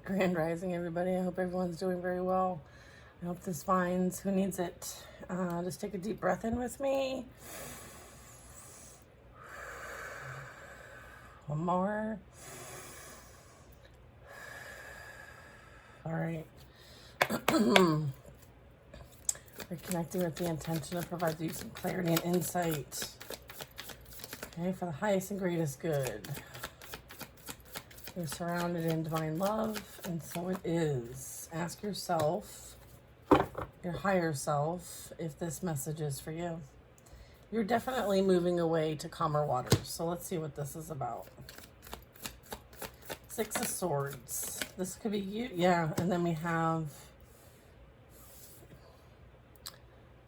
Grand Rising, everybody. I hope everyone's doing very well. I hope this finds who needs it. Just take a deep breath in with me. One more. All right. Reconnecting with the intention to provide you some clarity and insight. Okay, for the highest and greatest good. You're surrounded in divine love, and so it is. Ask yourself, your higher self, if this message is for you. You're definitely moving away to calmer waters, so let's see what this is about. Six of Swords. This could be you, yeah, and then we have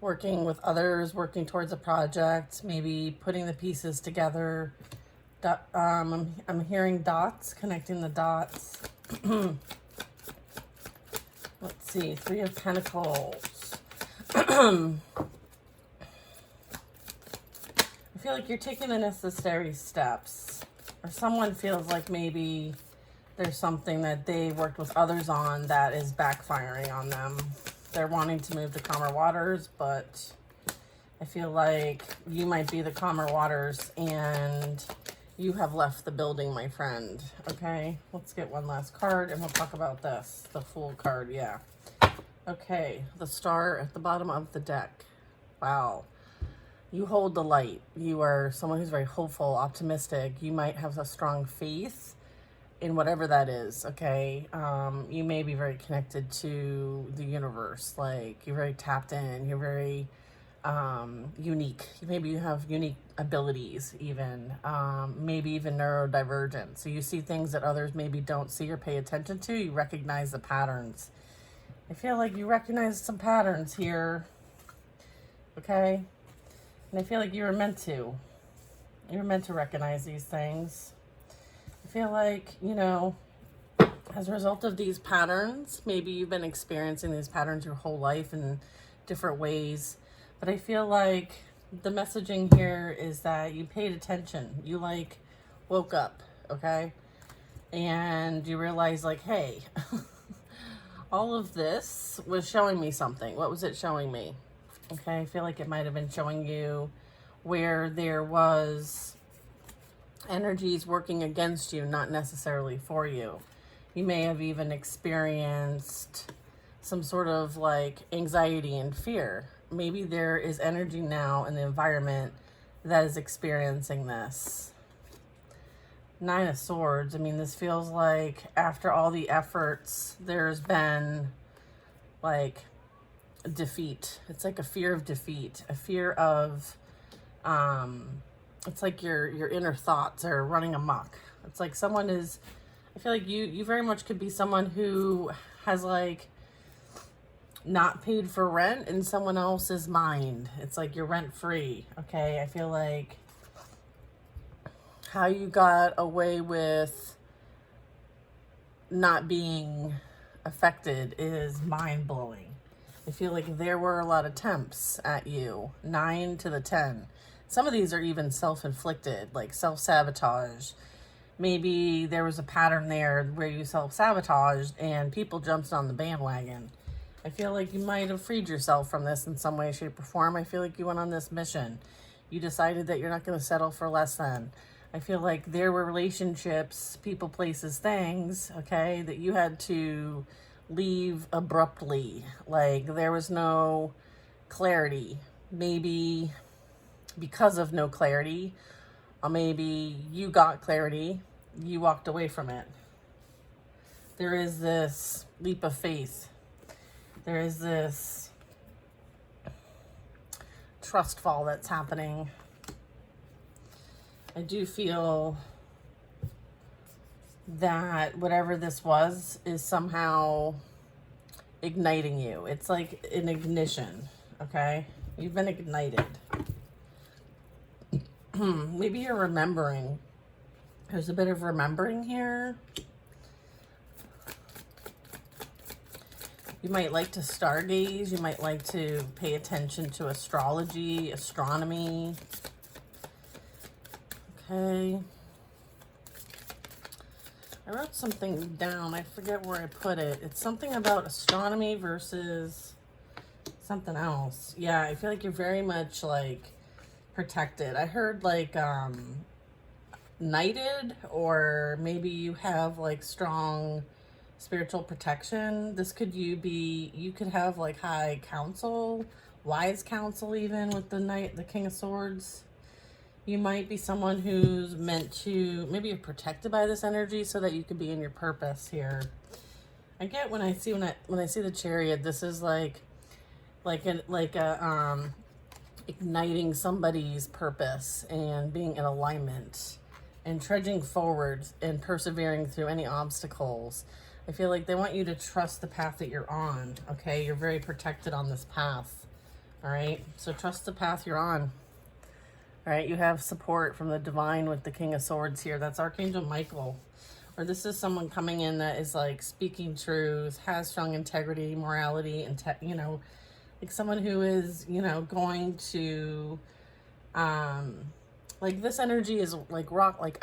working with others, working towards a project, maybe putting the pieces together. I'm hearing dots, connecting the dots. Let's see, Three of Pentacles. I feel like you're taking the necessary steps, or someone feels like maybe there's something that they worked with others on that is backfiring on them. They're wanting to move to calmer waters, but I feel like you might be the calmer waters and you have left the building, my friend. Okay, let's get one last card and we'll talk about this. The Fool card, yeah. Okay, the Star at the bottom of the deck. Wow. You hold the light. You are someone who's very hopeful, optimistic. You might have a strong faith in whatever that is, okay? You may be very connected to the universe. Like, you're very tapped in. You're very unique. Maybe you have unique abilities even, maybe even neurodivergent. So you see things that others maybe don't see or pay attention to. You recognize the patterns. I feel like you recognize some patterns here, okay? And I feel like you were meant to. You were meant to recognize these things. I feel like, you know, as a result of these patterns, maybe you've been experiencing these patterns your whole life in different ways. But I feel like the messaging here is that you paid attention. You like woke up, okay? And you realize like, hey, all of this was showing me something. What was it showing me? Okay, I feel like it might have been showing you where there was energies working against you, not necessarily for you. You may have even experienced some sort of like anxiety and fear. Maybe there is energy now in the environment that is experiencing this. Nine of Swords. I mean, this feels like after all the efforts, there's been like defeat. It's like a fear of defeat, a fear of, it's like your inner thoughts are running amok. It's like someone is, I feel like you very much could be someone who has like not paid for rent in someone else's mind. It's like you're rent free. Okay. I feel like how you got away with not being affected is mind blowing. I feel like there were a lot of attempts at you. 9 to the 10. Some of these are even self-inflicted, like self-sabotage. Maybe there was a pattern there where you self-sabotaged and people jumped on the bandwagon. I feel like you might have freed yourself from this in some way, shape, or form. I feel like you went on this mission. You decided that you're not going to settle for less than. I feel like there were relationships, people, places, things, okay, that you had to leave abruptly. Like there was no clarity. Maybe because of no clarity, or maybe you got clarity, you walked away from it. There is this leap of faith. There is this trust fall that's happening. I do feel that whatever this was is somehow igniting you. It's like an ignition, okay? You've been ignited. Maybe you're remembering. There's a bit of remembering here. You might like to stargaze. You might like to pay attention to astrology, astronomy. Okay. I wrote something down. I forget where I put it. It's something about astronomy versus something else. Yeah, I feel like you're very much like protected. I heard like knighted, or maybe you have like strong spiritual protection. This could you could have like high counsel, wise counsel, even with the knight, the king of swords. You might be someone who's meant to, maybe you're protected by this energy so that you could be in your purpose here. I get when I see the chariot, this is like a igniting somebody's purpose and being in alignment and trudging forward and persevering through any obstacles. I feel like they want you to trust the path that you're on, okay? You're very protected on this path, all right? So trust the path you're on. All right, you have support from the divine with the King of Swords here. That's Archangel Michael. Or this is someone coming in that is like speaking truth, has strong integrity, morality, and like someone who is, going to, like this energy is like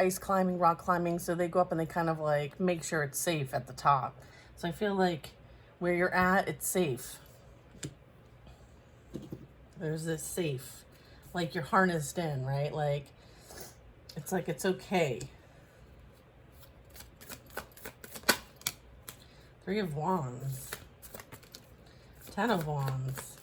ice climbing, rock climbing. So they go up and they kind of like make sure it's safe at the top. So I feel like where you're at, it's safe. There's this safe. Like you're harnessed in, right? Like it's okay. 3 of Wands. 10 of Wands.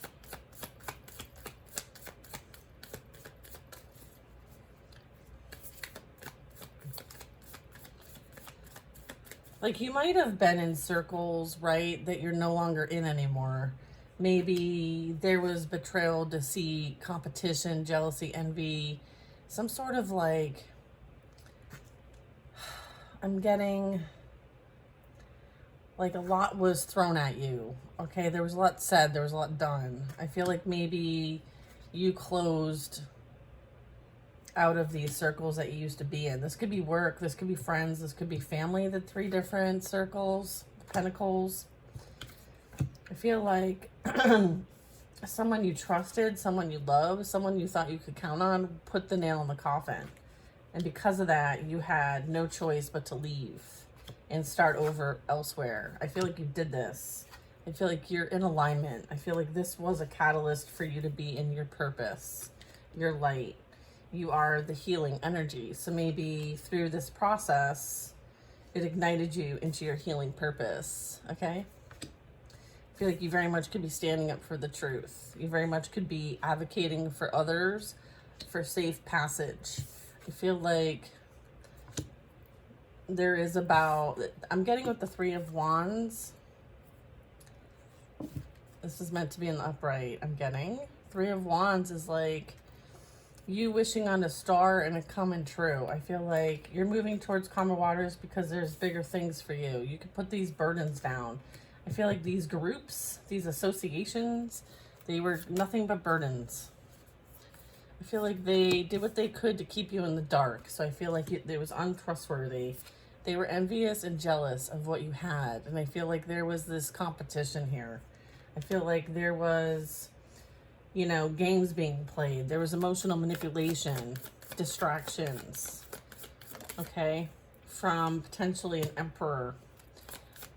Like you might have been in circles, right, that you're no longer in anymore. Maybe there was betrayal, deceit, competition, jealousy, envy, some sort of like, I'm getting like a lot was thrown at you. Okay, there was a lot said, there was a lot done. I feel like maybe you closed out of these circles that you used to be in. This could be work, this could be friends, this could be family, the 3 different circles, pentacles. I feel like someone you trusted, someone you loved, someone you thought you could count on, put the nail in the coffin. And because of that, you had no choice but to leave and start over elsewhere. I feel like you did this. I feel like you're in alignment. I feel like this was a catalyst for you to be in your purpose, your light. You are the healing energy. So maybe through this process, it ignited you into your healing purpose, okay? I feel like you very much could be standing up for the truth. You very much could be advocating for others for safe passage. I feel like there is I'm getting with the 3 of Wands. This is meant to be in the upright, I'm getting. 3 of Wands is like you wishing on a star and it coming true. I feel like you're moving towards calmer waters because there's bigger things for you. You can put these burdens down. I feel like these groups, these associations, they were nothing but burdens. I feel like they did what they could to keep you in the dark. So I feel like it was untrustworthy. They were envious and jealous of what you had. And I feel like there was this competition here. I feel like there was, games being played. There was emotional manipulation, distractions, okay, from potentially an emperor.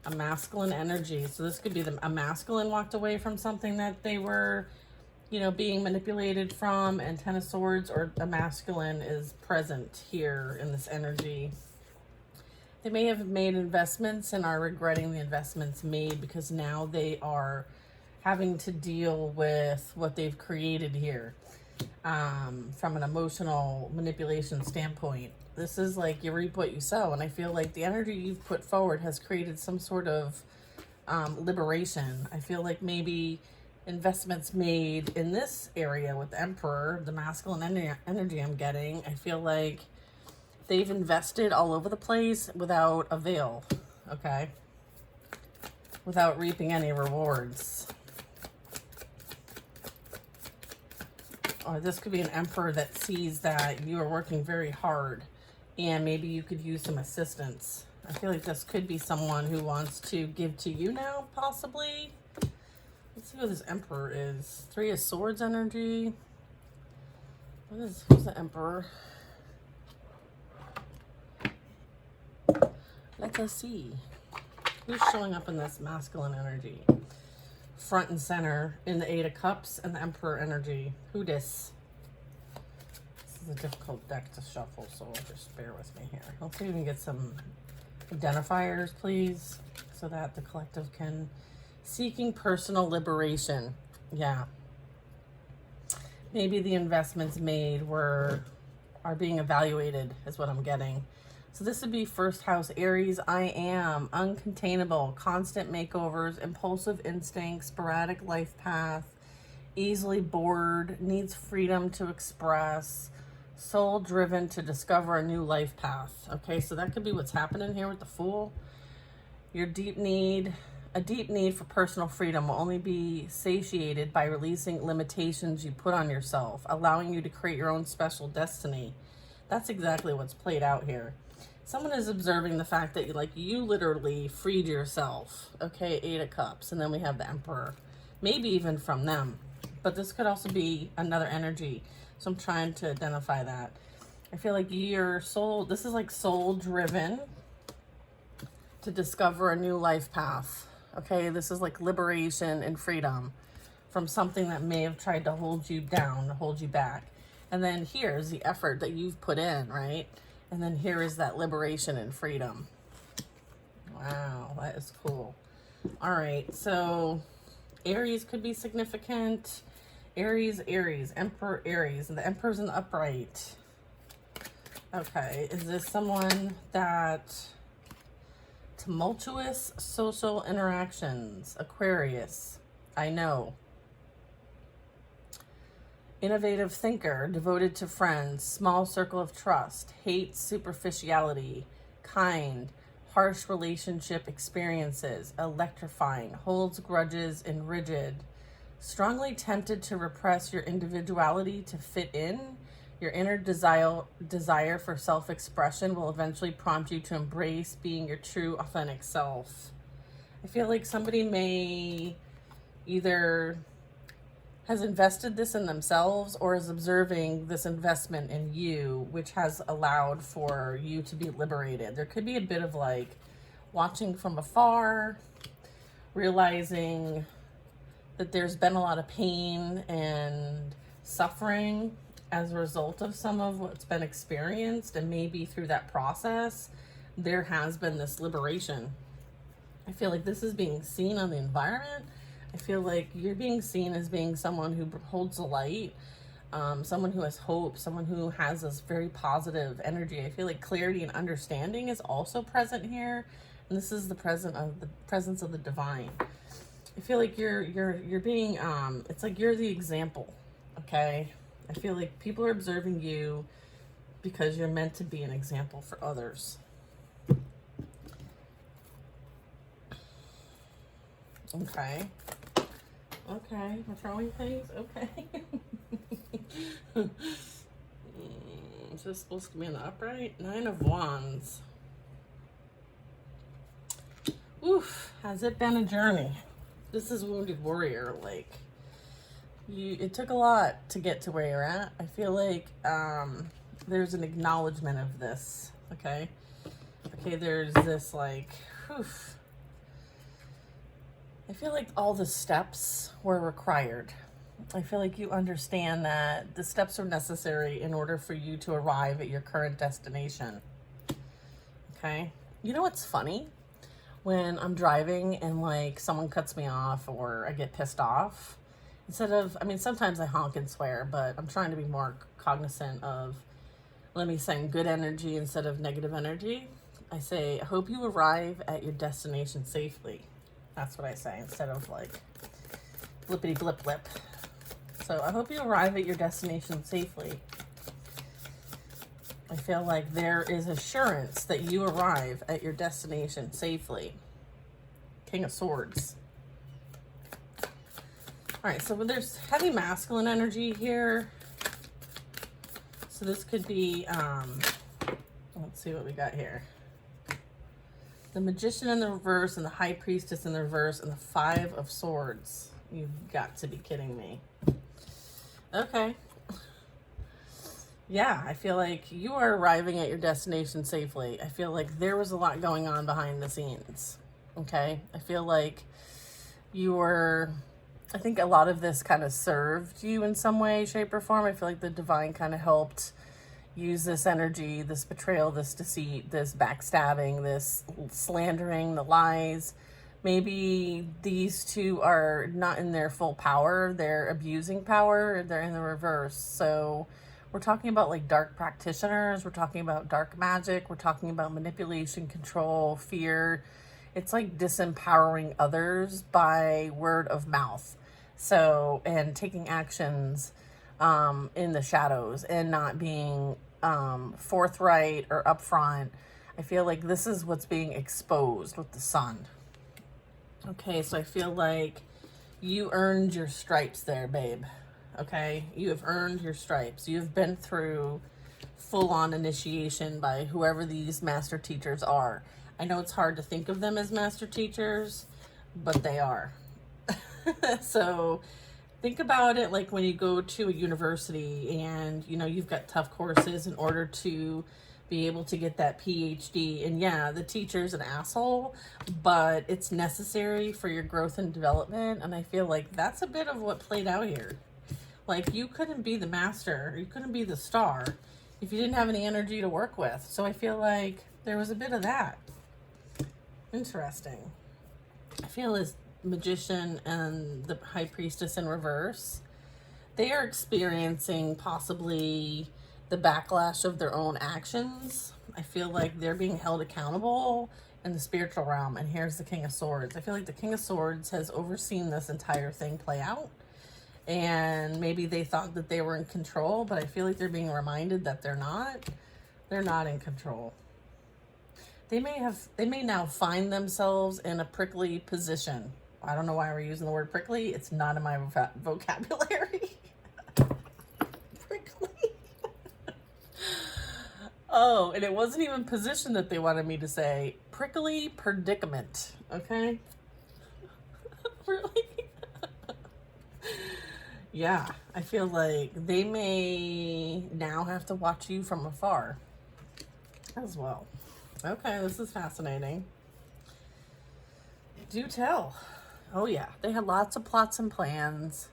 A masculine energy. So this could be a masculine walked away from something that they were, being manipulated from, and 10 of Swords, or a masculine is present here in this energy. They may have made investments and are regretting the investments made because now they are having to deal with what they've created here from an emotional manipulation standpoint. This is like you reap what you sow. And I feel like the energy you've put forward has created some sort of liberation. I feel like maybe investments made in this area with the Emperor, the masculine energy I'm getting, I feel like they've invested all over the place without avail, okay? Without reaping any rewards. Or this could be an Emperor that sees that you are working very hard and maybe you could use some assistance. I feel like this could be someone who wants to give to you now, possibly. Let's see who this Emperor is. 3 of Swords energy. Who's the Emperor? Let us see. Who's showing up in this masculine energy? Front and center in the Eight of Cups and the Emperor energy. Who dis? This is a difficult deck to shuffle, so just bear with me here. Hopefully we can get some identifiers, please, so that the collective can... Seeking personal liberation. Yeah. Maybe the investments made are being evaluated, is what I'm getting. So this would be first house Aries. I am uncontainable, constant makeovers, impulsive instincts, sporadic life path, easily bored, needs freedom to express, soul driven to discover a new life path. Okay, so that could be what's happening here with the Fool. Your deep need for personal freedom will only be satiated by releasing limitations you put on yourself, allowing you to create your own special destiny. That's exactly what's played out here. Someone is observing the fact that you literally freed yourself. Okay, Eight of Cups, and then we have the Emperor. Maybe even from them. But this could also be another energy. So I'm trying to identify that. I feel like your soul, this is like soul driven to discover a new life path. Okay, this is like liberation and freedom from something that may have tried to hold you down, hold you back. And then here's the effort that you've put in, right? And then here is that liberation and freedom. Wow, that is cool. All right, so Aries could be significant. Aries, Emperor, Aries, and the Emperor's in the upright. Okay, is this someone that... Tumultuous social interactions, Aquarius, I know. Innovative thinker, devoted to friends, small circle of trust, hates superficiality, kind, harsh relationship experiences, electrifying, holds grudges and rigid, strongly tempted to repress your individuality to fit in. Your inner desire for self-expression will eventually prompt you to embrace being your true, authentic self. I feel like somebody may either has invested this in themselves or is observing this investment in you, which has allowed for you to be liberated. There could be a bit of like watching from afar, realizing that there's been a lot of pain and suffering as a result of some of what's been experienced, and maybe through that process there has been this liberation. I feel like this is being seen on the environment. I feel like you're being seen as being someone who holds the light, someone who has hope, someone who has this very positive energy. I feel like clarity and understanding is also present here, and this is the presence of the divine. I feel like you're being it's like you're the example. Okay, I feel like people are observing you because you're meant to be an example for others. Okay. Okay, we're throwing things. Okay. Is this supposed to be in the upright? 9 of Wands. Oof, has it been a journey? This is Wounded Warrior, like, it took a lot to get to where you're at. I feel like there's an acknowledgement of this, okay? Okay, there's this, like, whew. I feel like all the steps were required. I feel like you understand that the steps are necessary in order for you to arrive at your current destination, okay? You know what's funny? When I'm driving and, like, someone cuts me off or I get pissed off, instead of, I mean, sometimes I honk and swear, but I'm trying to be more cognizant of, let me send good energy instead of negative energy. I say, I hope you arrive at your destination safely. That's what I say, instead of, like, blippity blip blip. So I hope you arrive at your destination safely. I feel like there is assurance that you arrive at your destination safely. King of Swords. All right, so there's heavy masculine energy here. So this could be, let's see what we got here. The Magician in the reverse and the High Priestess in the reverse and the 5 of Swords. You've got to be kidding me. Okay. Yeah, I feel like you are arriving at your destination safely. I feel like there was a lot going on behind the scenes. Okay? I feel like you were, I think a lot of this kind of served you in some way, shape, or form. I feel like the divine kind of helped use this energy, this betrayal, this deceit, this backstabbing, this slandering, the lies. Maybe these two are not in their full power. They're abusing power. They're in the reverse. So we're talking about like dark practitioners. We're talking about dark magic. We're talking about manipulation, control, fear. It's like disempowering others by word of mouth. So, and taking actions in the shadows and not being forthright or upfront. I feel like this is what's being exposed with the sun. Okay, so I feel like you earned your stripes there, babe. Okay, you have earned your stripes. You've been through full-on initiation by whoever these master teachers are. I know it's hard to think of them as master teachers, but they are. So think about it like when you go to a university and, you know, you've got tough courses in order to be able to get that PhD. And yeah, the teacher's an asshole, but it's necessary for your growth and development. And I feel like that's a bit of what played out here. Like, you couldn't be the master, you couldn't be the star if you didn't have any energy to work with. So I feel like there was a bit of that. Interesting. I feel as magician and the high priestess in reverse, they are experiencing possibly the backlash of their own actions. I feel like they're being held accountable in the spiritual realm. And here's the King of Swords. I feel like the King of Swords has overseen this entire thing play out. And maybe they thought that they were in control, but I feel like they're being reminded that they're not. They're not in control. They may now find themselves in a prickly position. I don't know why we're using the word prickly. It's not in my vocabulary. Prickly. Oh, and it wasn't even position that they wanted me to say. Prickly predicament. Okay? Really? Yeah, I feel like they may now have to watch you from afar as well. Okay, this is fascinating. Do tell. Oh yeah, they had lots of plots and plans.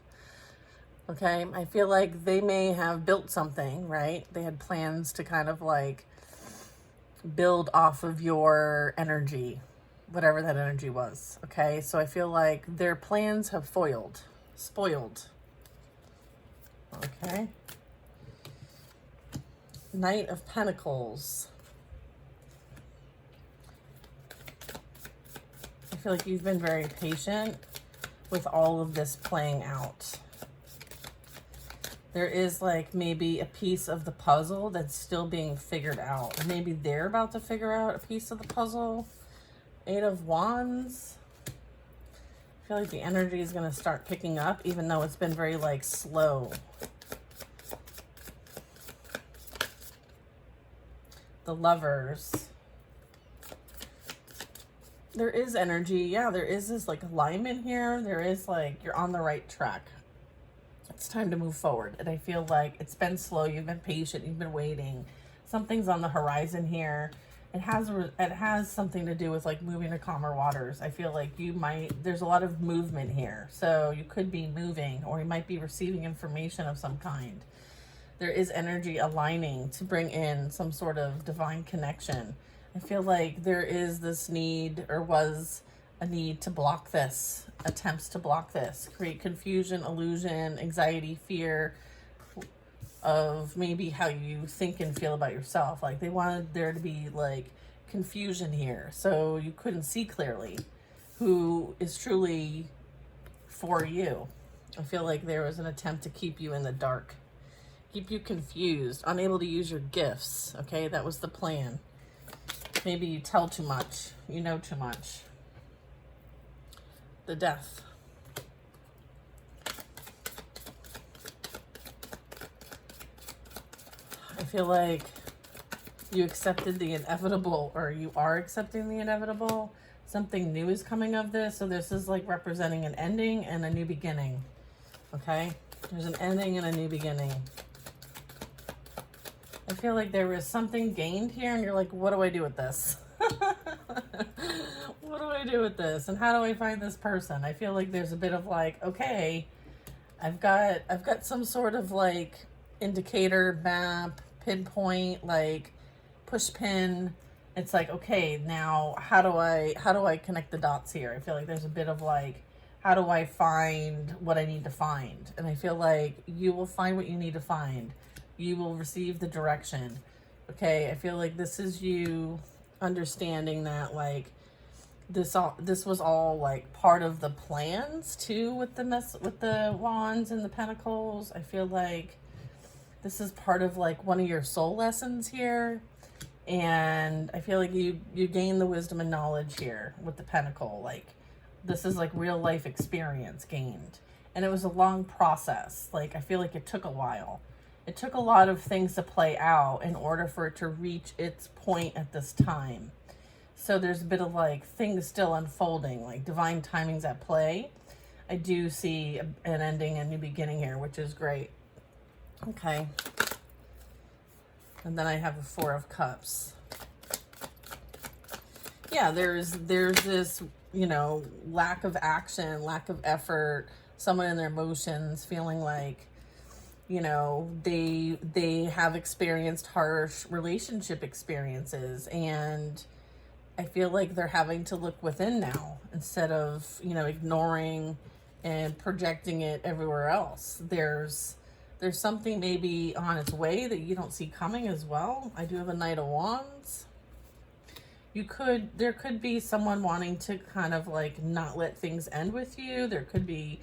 Okay, I feel like they may have built something, right? They had plans to kind of like build off of your energy, whatever that energy was. Okay, so I feel like their plans have spoiled. Okay. Knight of Pentacles. I feel like you've been very patient with all of this playing out. There is like maybe a piece of the puzzle that's still being figured out. Or maybe they're about to figure out a piece of the puzzle. Eight of Wands. I feel like the energy is going to start picking up, even though it's been very like slow. The Lovers. There is energy. Yeah, there is this like alignment here. There is like, you're on the right track. It's time to move forward. And I feel like it's been slow. You've been patient. You've been waiting. Something's on the horizon here. It has something to do with like moving to calmer waters. I feel like there's a lot of movement here. So you could be moving, or you might be receiving information of some kind. There is energy aligning to bring in some sort of divine connection. I feel like there is this need, or was a need, to block this, attempts to block this, create confusion, illusion, anxiety, fear of maybe how you think and feel about yourself. Like they wanted there to be like confusion here, so you couldn't see clearly who is truly for you. I feel like there was an attempt to keep you in the dark, keep you confused, unable to use your gifts. Okay, that was the plan. Maybe you tell too much, you know too much. The Death. I feel like you accepted the inevitable, or you are accepting the inevitable. Something new is coming of this. So this is like representing an ending and a new beginning. Okay? There's an ending and a new beginning. I feel like there was something gained here and you're like, what do I do with this? What do I do with this? And how do I find this person? I feel like there's a bit of like, okay, I've got some sort of like indicator, map, pinpoint, like push pin. It's like, okay, now how do I connect the dots here? I feel like there's a bit of like, how do I find what I need to find? And I feel like you will find what you need to find. You will receive the direction. Okay, I feel like this is you understanding that like this was all like part of the plans too, with the wands and the pentacles. I feel like this is part of like one of your soul lessons here. And I feel like you gain the wisdom and knowledge here with the pentacle. Like this is like real life experience gained. And it was a long process. Like I feel like it took a while. It took a lot of things to play out in order for it to reach its point at this time. So there's a bit of like things still unfolding, like divine timing's at play. I do see an ending, a new beginning here, which is great. Okay. And then I have a Four of Cups. Yeah, there's this, you know, lack of action, lack of effort, someone in their emotions feeling like, you know, they have experienced harsh relationship experiences, and I feel like they're having to look within now instead of, you know, ignoring and projecting it everywhere else. There's something maybe on its way that you don't see coming as well. I do have a Knight of Wands. There could be someone wanting to kind of like not let things end with you. There could be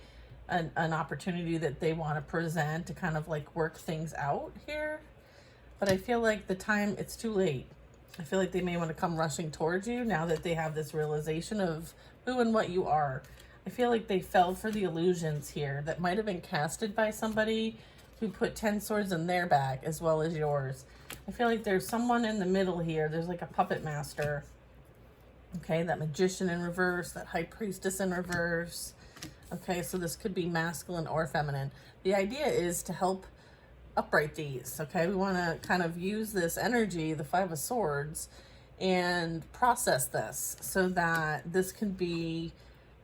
an opportunity that they want to present to kind of like work things out here. But I feel like it's too late. I feel like they may want to come rushing towards you now that they have this realization of who and what you are. I feel like they fell for the illusions here that might have been casted by somebody who put 10 swords in their bag as well as yours. I feel like there's someone in the middle here. There's like a puppet master. Okay, that magician in reverse, that high priestess in reverse. Okay, so this could be masculine or feminine. The idea is to help upright these, okay? We want to kind of use this energy, the Five of Swords, and process this so that this can be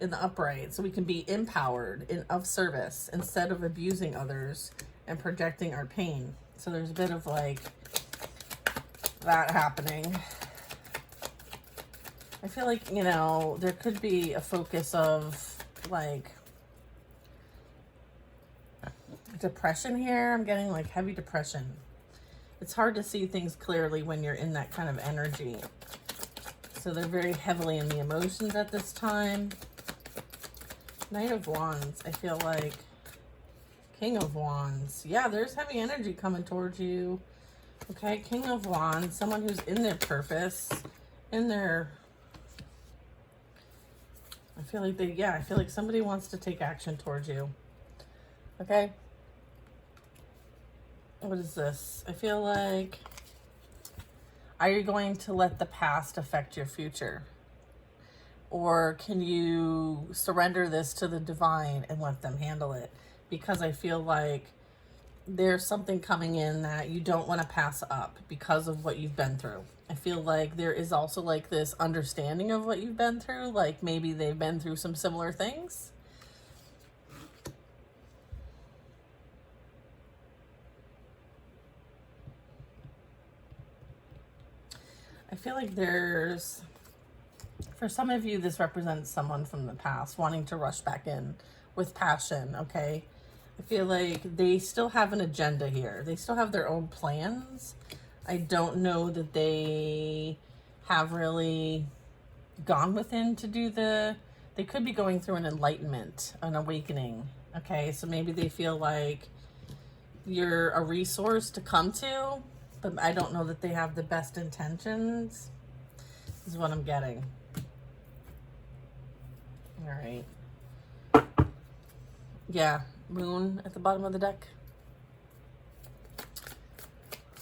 in the upright, so we can be empowered of service instead of abusing others and projecting our pain. So there's a bit of like that happening. I feel like, you know, there could be a focus of like depression here. I'm getting like heavy depression. It's hard to see things clearly when you're in that kind of energy. So they're very heavily in the emotions at this time. Knight of Wands, I feel like. King of Wands. Yeah, there's heavy energy coming towards you. Okay, King of Wands, someone who's in their purpose, in their... I feel like somebody wants to take action towards you. Okay? What is this? I feel like, are you going to let the past affect your future? Or can you surrender this to the divine and let them handle it? Because I feel like there's something coming in that you don't want to pass up because of what you've been through. I feel like there is also like this understanding of what you've been through. Like maybe they've been through some similar things. I feel like for some of you, this represents someone from the past wanting to rush back in with passion, okay? I feel like they still have an agenda here. They still have their own plans. I don't know that they have really gone within to do they could be going through an enlightenment, an awakening, okay? So maybe they feel like you're a resource to come to, but I don't know that they have the best intentions, is what I'm getting. All right. Yeah, Moon at the bottom of the deck.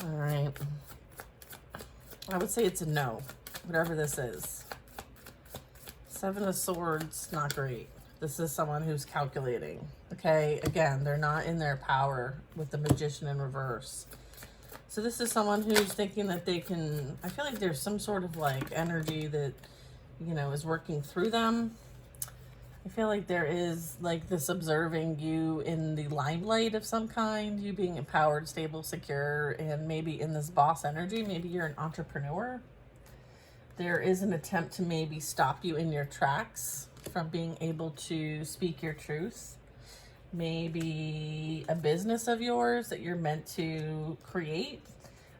All right. I would say it's a no, whatever this is. Seven of Swords, not great. This is someone who's calculating. Okay, again, they're not in their power with the Magician in reverse. So this is someone who's thinking that they can, I feel like there's some sort of like energy that, you know, is working through them. I feel like there is like this observing you in the limelight of some kind, you being empowered, stable, secure, and maybe in this boss energy. Maybe you're an entrepreneur. There is an attempt to maybe stop you in your tracks from being able to speak your truth. Maybe a business of yours that you're meant to create.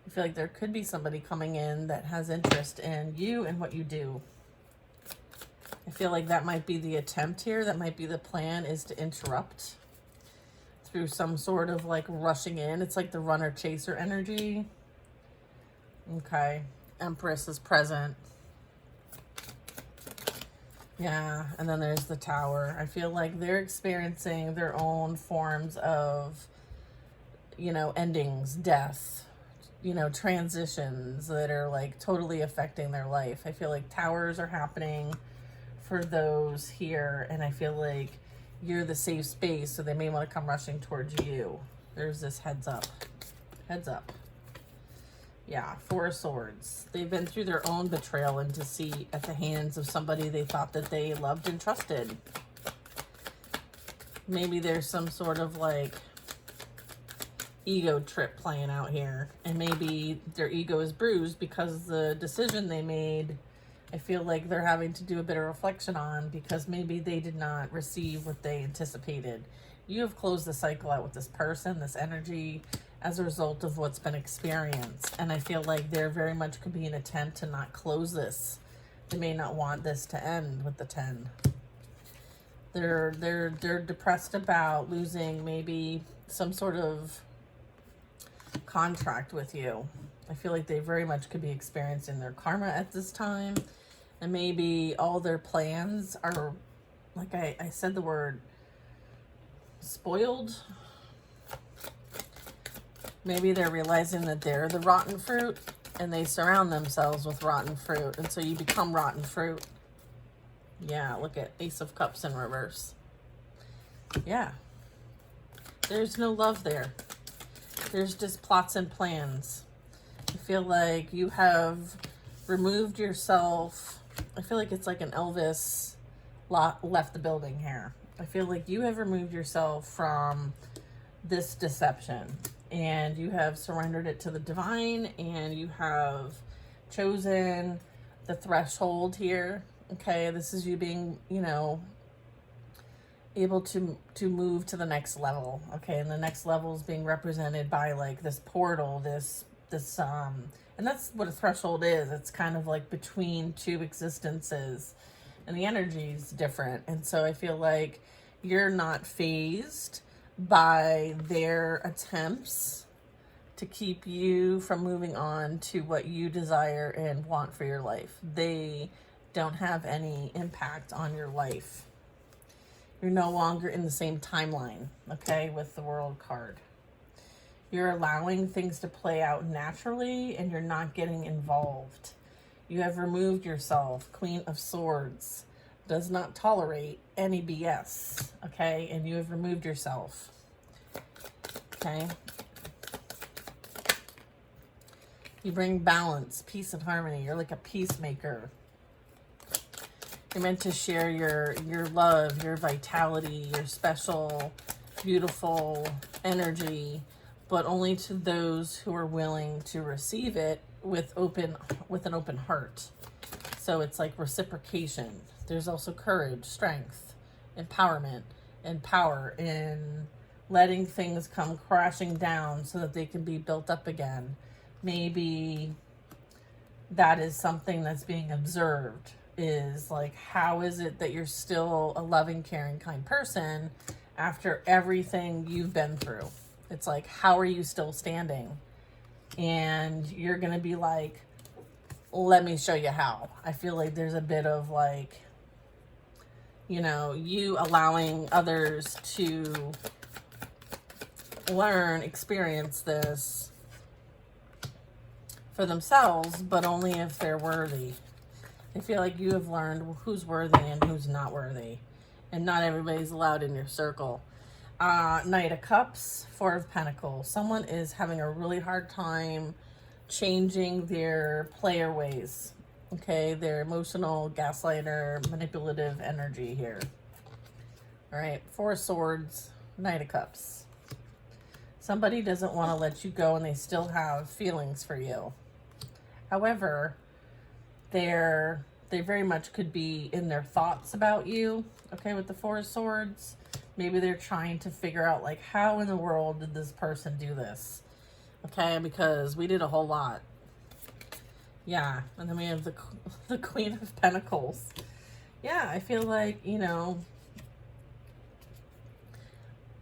I feel like there could be somebody coming in that has interest in you and what you do. I feel like that might be the attempt here. That might be the plan, is to interrupt through some sort of like rushing in. It's like the runner chaser energy. Okay. Empress is present. Yeah. And then there's the Tower. I feel like they're experiencing their own forms of, you know, endings, death, you know, transitions that are like totally affecting their life. I feel like towers are happening for those here, and I feel like you're the safe space, so they may want to come rushing towards you. There's this heads up. Heads up. Yeah, Four of Swords. They've been through their own betrayal and deceit at the hands of somebody they thought that they loved and trusted. Maybe there's some sort of like ego trip playing out here, and maybe their ego is bruised because the decision they made, I feel like they're having to do a bit of reflection on, because maybe they did not receive what they anticipated. You have closed the cycle out with this person, this energy, as a result of what's been experienced. And I feel like there very much could be an attempt to not close this. They may not want this to end with the 10. They're depressed about losing maybe some sort of contract with you. I feel like they very much could be experiencing their karma at this time. And maybe all their plans are, like I said the word, spoiled. Maybe they're realizing that they're the rotten fruit, and they surround themselves with rotten fruit. And so you become rotten fruit. Yeah, look at Ace of Cups in reverse. Yeah. There's no love there. There's just plots and plans. I feel like you have removed yourself. I feel like it's like an Elvis left the building here. I feel like you have removed yourself from this deception, and you have surrendered it to the divine, and you have chosen the threshold here. Okay, this is you being, you know, able to move to the next level. Okay, and the next level is being represented by like this portal, this and that's what a threshold is. It's kind of like between two existences, and the energy is different. And so I feel like you're not fazed by their attempts to keep you from moving on to what you desire and want for your life. They don't have any impact on your life. You're no longer in the same timeline, okay, with the World card. You're allowing things to play out naturally, and you're not getting involved. You have removed yourself. Queen of Swords does not tolerate any BS, okay? And you have removed yourself, okay? You bring balance, peace, and harmony. You're like a peacemaker. You're meant to share your love, your vitality, your special, beautiful energy, but only to those who are willing to receive it with an open heart. So it's like reciprocation. There's also courage, strength, empowerment, and power in letting things come crashing down so that they can be built up again. Maybe that is something that's being observed, is like, how is it that you're still a loving, caring, kind person after everything you've been through? It's like, how are you still standing? And you're going to be like, let me show you how. I feel like there's a bit of like, you know, you allowing others to learn, experience this for themselves, but only if they're worthy. I feel like you have learned who's worthy and who's not worthy. And not everybody's allowed in your circle. Knight of Cups, Four of Pentacles. Someone is having a really hard time changing their player ways. Okay, their emotional, gaslighter, manipulative energy here. All right, Four of Swords, Knight of Cups. Somebody doesn't want to let you go and they still have feelings for you. However, they very much could be in their thoughts about you, okay, with the Four of Swords. Maybe they're trying to figure out, like, how in the world did this person do this? Okay, because we did a whole lot. Yeah, and then we have the Queen of Pentacles. Yeah, I feel like, you know,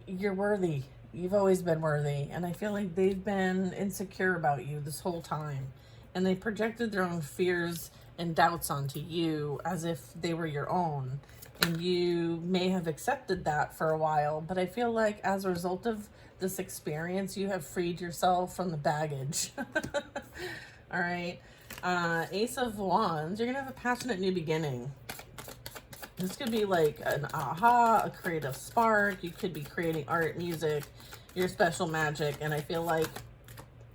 you're worthy. You've always been worthy. And I feel like they've been insecure about you this whole time. And they projected their own fears and doubts onto you as if they were your own. And you may have accepted that for a while. But I feel like as a result of this experience, you have freed yourself from the baggage. All right. Ace of Wands. You're going to have a passionate new beginning. This could be like an aha, a creative spark. You could be creating art, music, your special magic. And I feel like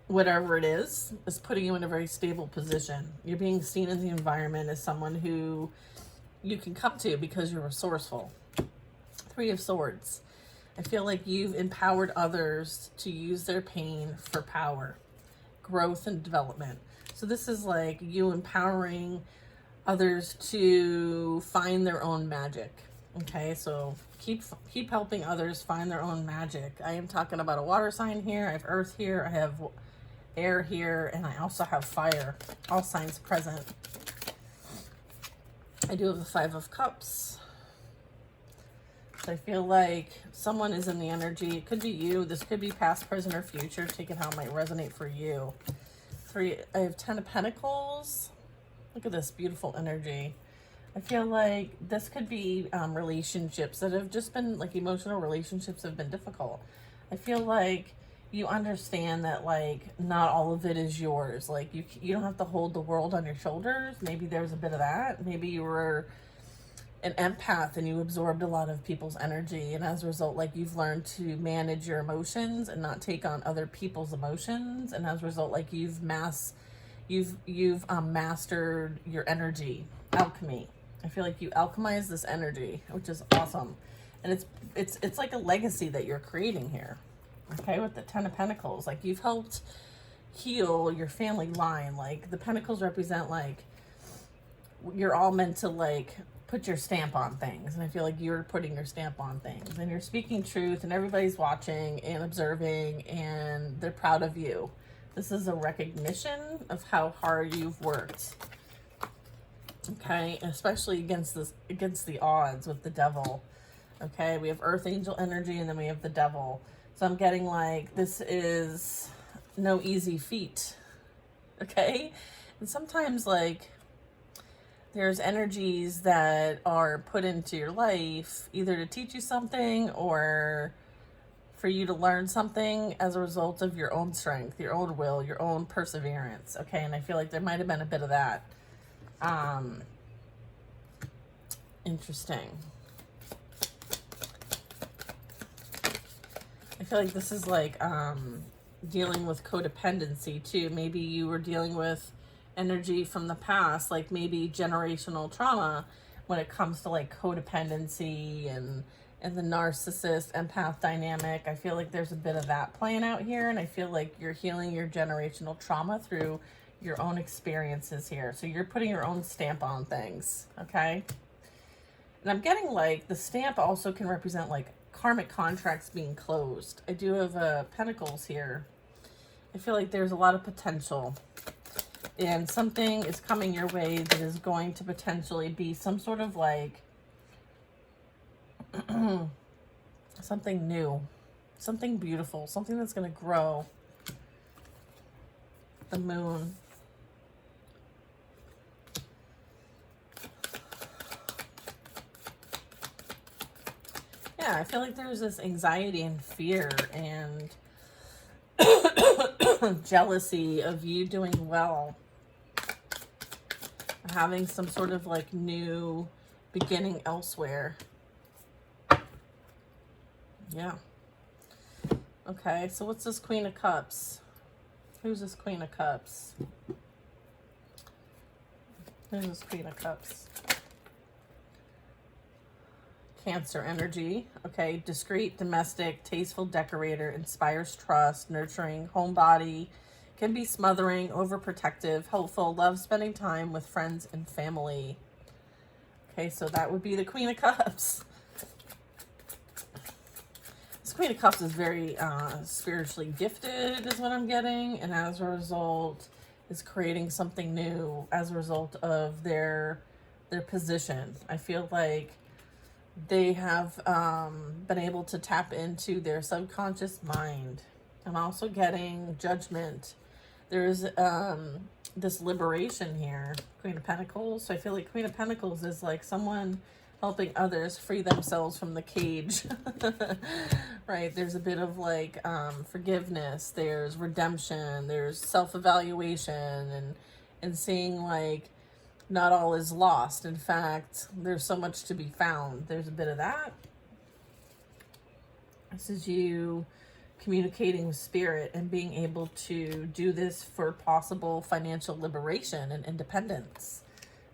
whatever it is putting you in a very stable position. You're being seen in the environment as someone who you can come to because you're resourceful. Three of Swords. I feel like you've empowered others to use their pain for power, growth, and development. So this is like you empowering others to find their own magic. Okay, so keep helping others find their own magic. I am talking about a water sign here. I have earth here. I have air here, and I also have fire. All signs present. I do have the Five of Cups. So I feel like someone is in the energy. It could be you. This could be past, present, or future. Take it how it might resonate for you. I have 10 of Pentacles. Look at this beautiful energy. I feel like this could be relationships that have just been, like, emotional relationships have been difficult. I feel like you understand that, like, not all of it is yours. Like, you don't have to hold the world on your shoulders. Maybe there's a bit of that. Maybe you were an empath and you absorbed a lot of people's energy, and as a result, like, you've learned to manage your emotions and not take on other people's emotions, and as a result, like, you've mastered your energy alchemy. I feel like you alchemize this energy, which is awesome, and it's like a legacy that you're creating here. Okay, with the 10 of Pentacles, like, you've helped heal your family line. Like, the Pentacles represent, like, you're all meant to, like, put your stamp on things, and I feel like you're putting your stamp on things, and you're speaking truth, and everybody's watching and observing, and they're proud of you. This is a recognition of how hard you've worked. Okay, especially against the odds with the Devil. Okay, we have Earth Angel energy, and then we have the Devil. So I'm getting like, this is no easy feat. Okay, and sometimes, like, there's energies that are put into your life either to teach you something or for you to learn something as a result of your own strength, your own will, your own perseverance. Okay, and I feel like there might have been a bit of that. Interesting. I feel like this is like dealing with codependency too. Maybe you were dealing with energy from the past, like maybe generational trauma when it comes to, like, codependency and the narcissist empath dynamic. I feel like there's a bit of that playing out here, and I feel like you're healing your generational trauma through your own experiences here. So you're putting your own stamp on things. Okay, and I'm getting like the stamp also can represent, like, karmic contracts being closed. I do have Pentacles here. I feel like there's a lot of potential, and something is coming your way that is going to potentially be some sort of, like, something new, something beautiful, something that's going to grow. The Moon. Yeah, I feel like there's this anxiety and fear and jealousy of you doing well, having some sort of, like, new beginning elsewhere. Yeah. Okay, so what's this Queen of Cups? Who's this Queen of Cups? Who's this Queen of Cups? Cancer energy. Okay, discreet, domestic, tasteful decorator, inspires trust, nurturing, homebody, can be smothering, overprotective, helpful, loves spending time with friends and family. Okay, so that would be the Queen of Cups. This Queen of Cups is very spiritually gifted, is what I'm getting, and as a result, is creating something new as a result of their position. I feel like they have been able to tap into their subconscious mind. I'm also getting judgment. There's this liberation here, Queen of Pentacles. So I feel like Queen of Pentacles is like someone helping others free themselves from the cage, right? There's a bit of like forgiveness, there's redemption, there's self-evaluation, and seeing like not all is lost. In fact, there's so much to be found. There's a bit of that. This is you communicating with spirit and being able to do this for possible financial liberation and independence.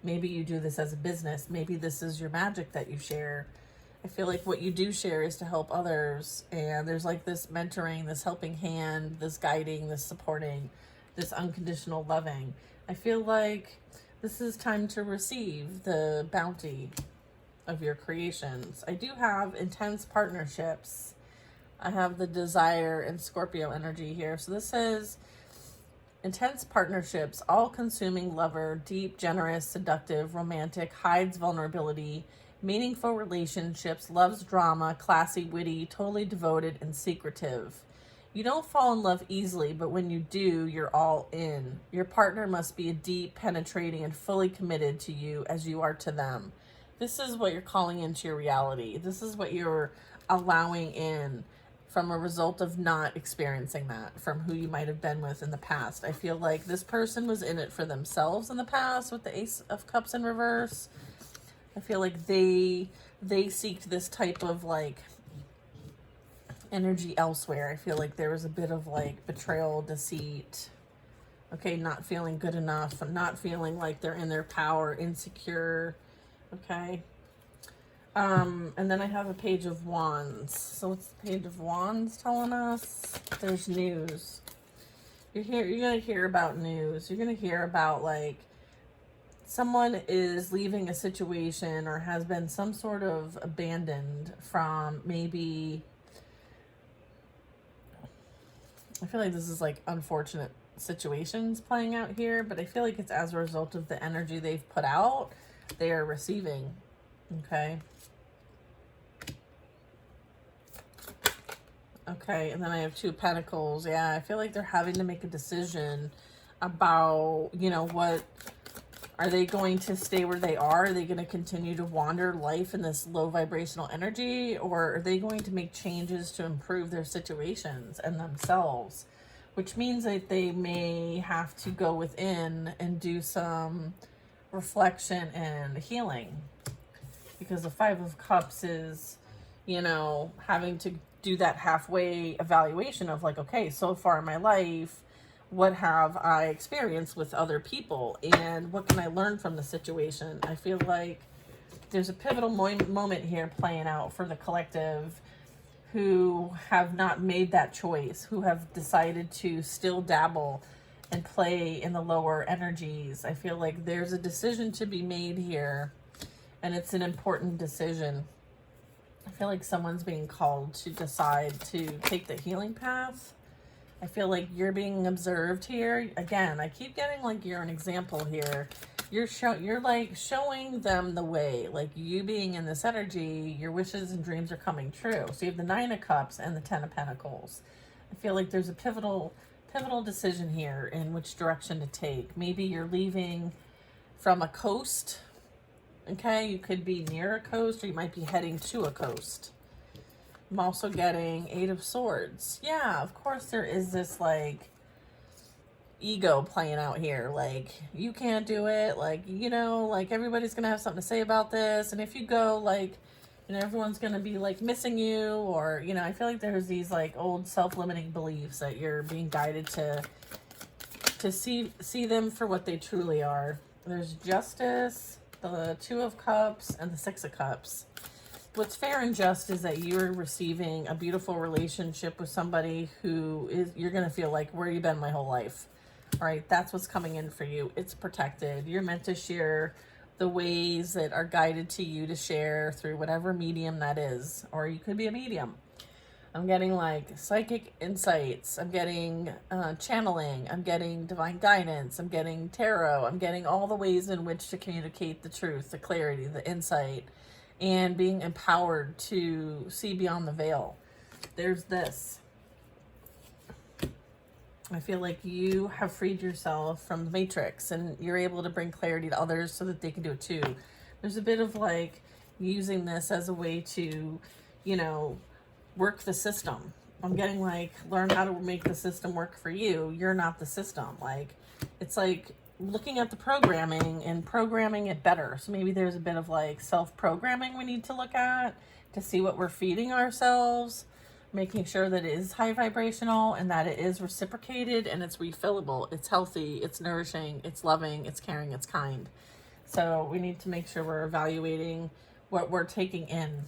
Maybe you do this as a business. Maybe this is your magic that you share. I feel like what you do share is to help others. And there's like this mentoring, this helping hand, this guiding, this supporting, this unconditional loving. I feel like this is time to receive the bounty of your creations. I do have intense partnerships. I have the desire and Scorpio energy here. So this says intense partnerships, all-consuming lover, deep, generous, seductive, romantic, hides vulnerability, meaningful relationships, loves drama, classy, witty, totally devoted, and secretive. You don't fall in love easily, but when you do, you're all in. Your partner must be a deep, penetrating, and fully committed to you as you are to them. This is what you're calling into your reality. This is what you're allowing in from a result of not experiencing that from who you might have been with in the past. I feel like this person was in it for themselves in the past with the Ace of Cups in reverse. I feel like they seeked this type of like energy elsewhere. I feel like there was a bit of like betrayal, deceit, okay, not feeling good enough, not feeling like they're in their power, insecure, okay. And then I have a Page of Wands. So what's the Page of Wands telling us? There's news. You're gonna hear about news. You're gonna hear about like someone is leaving a situation or has been some sort of abandoned from maybe, I feel like this is like unfortunate situations playing out here, but I feel like it's as a result of the energy they've put out, they are receiving, okay? Okay, and then I have Two of Pentacles. Yeah, I feel like they're having to make a decision about, you know, what, are they going to stay where they are they going to continue to wander life in this low vibrational energy, or are they going to make changes to improve their situations and themselves, which means that they may have to go within and do some reflection and healing, because the Five of Cups is, you know, having to do that halfway evaluation of like, okay, so far in my life, what have I experienced with other people and what can I learn from the situation? I feel like there's a pivotal moment here playing out for the collective who have not made that choice, who have decided to still dabble and play in the lower energies. I feel like there's a decision to be made here, and it's an important decision. I feel like someone's being called to decide to take the healing path. I feel like you're being observed here. Again, I keep getting like you're an example here. You're like showing them the way. Like you being in this energy, your wishes and dreams are coming true. So you have the Nine of Cups and the Ten of Pentacles. I feel like there's a pivotal decision here in which direction to take. Maybe you're leaving from a coast. Okay, you could be near a coast, or you might be heading to a coast. I'm also getting Eight of Swords. Yeah, of course there is this like ego playing out here. Like, you can't do it. Like, you know, like everybody's going to have something to say about this. And if you go, like, You know, everyone's going to be like missing you, or, you know, I feel like there's these like old self-limiting beliefs that you're being guided to see them for what they truly are. There's justice, the Two of Cups, and the Six of Cups. What's fair and just is that you're receiving a beautiful relationship with somebody who is, you're going to feel like, where have you been my whole life? All right, that's what's coming in for you. It's protected. You're meant to share the ways that are guided to you to share through whatever medium that is, or you could be a medium. I'm getting like psychic insights. I'm getting channeling. I'm getting divine guidance. I'm getting tarot. I'm getting all the ways in which to communicate the truth, the clarity, the insight, and being empowered to see beyond the veil. There's this. I feel like you have freed yourself from the matrix and you're able to bring clarity to others so that they can do it too. There's a bit of like using this as a way to, you know, work the system. I'm getting like, learn how to make the system work for you. You're not the system. Like, it's like looking at the programming and programming it better. So maybe there's a bit of like self-programming we need to look at to see what we're feeding ourselves, making sure that it is high vibrational and that it is reciprocated and it's refillable, it's healthy, it's nourishing, it's loving, it's caring, it's kind. So we need to make sure we're evaluating what we're taking in.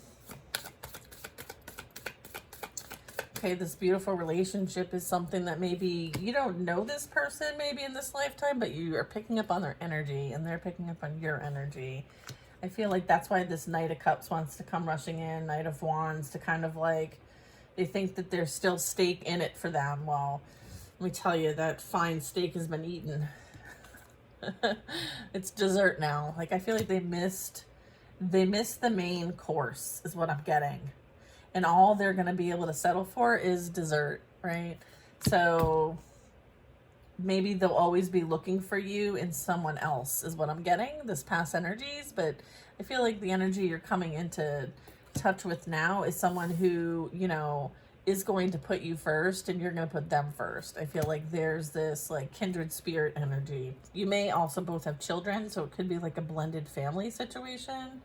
Okay, this beautiful relationship is something that maybe you don't know this person maybe in this lifetime, but you are picking up on their energy and they're picking up on your energy. I feel like that's why this Knight of Cups wants to come rushing in, Knight of Wands, to kind of like, they think that there's still steak in it for them. Well, let me tell you, that fine steak has been eaten. It's dessert now. Like, I feel like they missed the main course is what I'm getting. And all they're going to be able to settle for is dessert, right? So maybe they'll always be looking for you in someone else is what I'm getting, this past energies. But I feel like the energy you're coming into touch with now is someone who, you know, is going to put you first and you're going to put them first. I feel like there's this like kindred spirit energy. You may also both have children, so it could be like a blended family situation.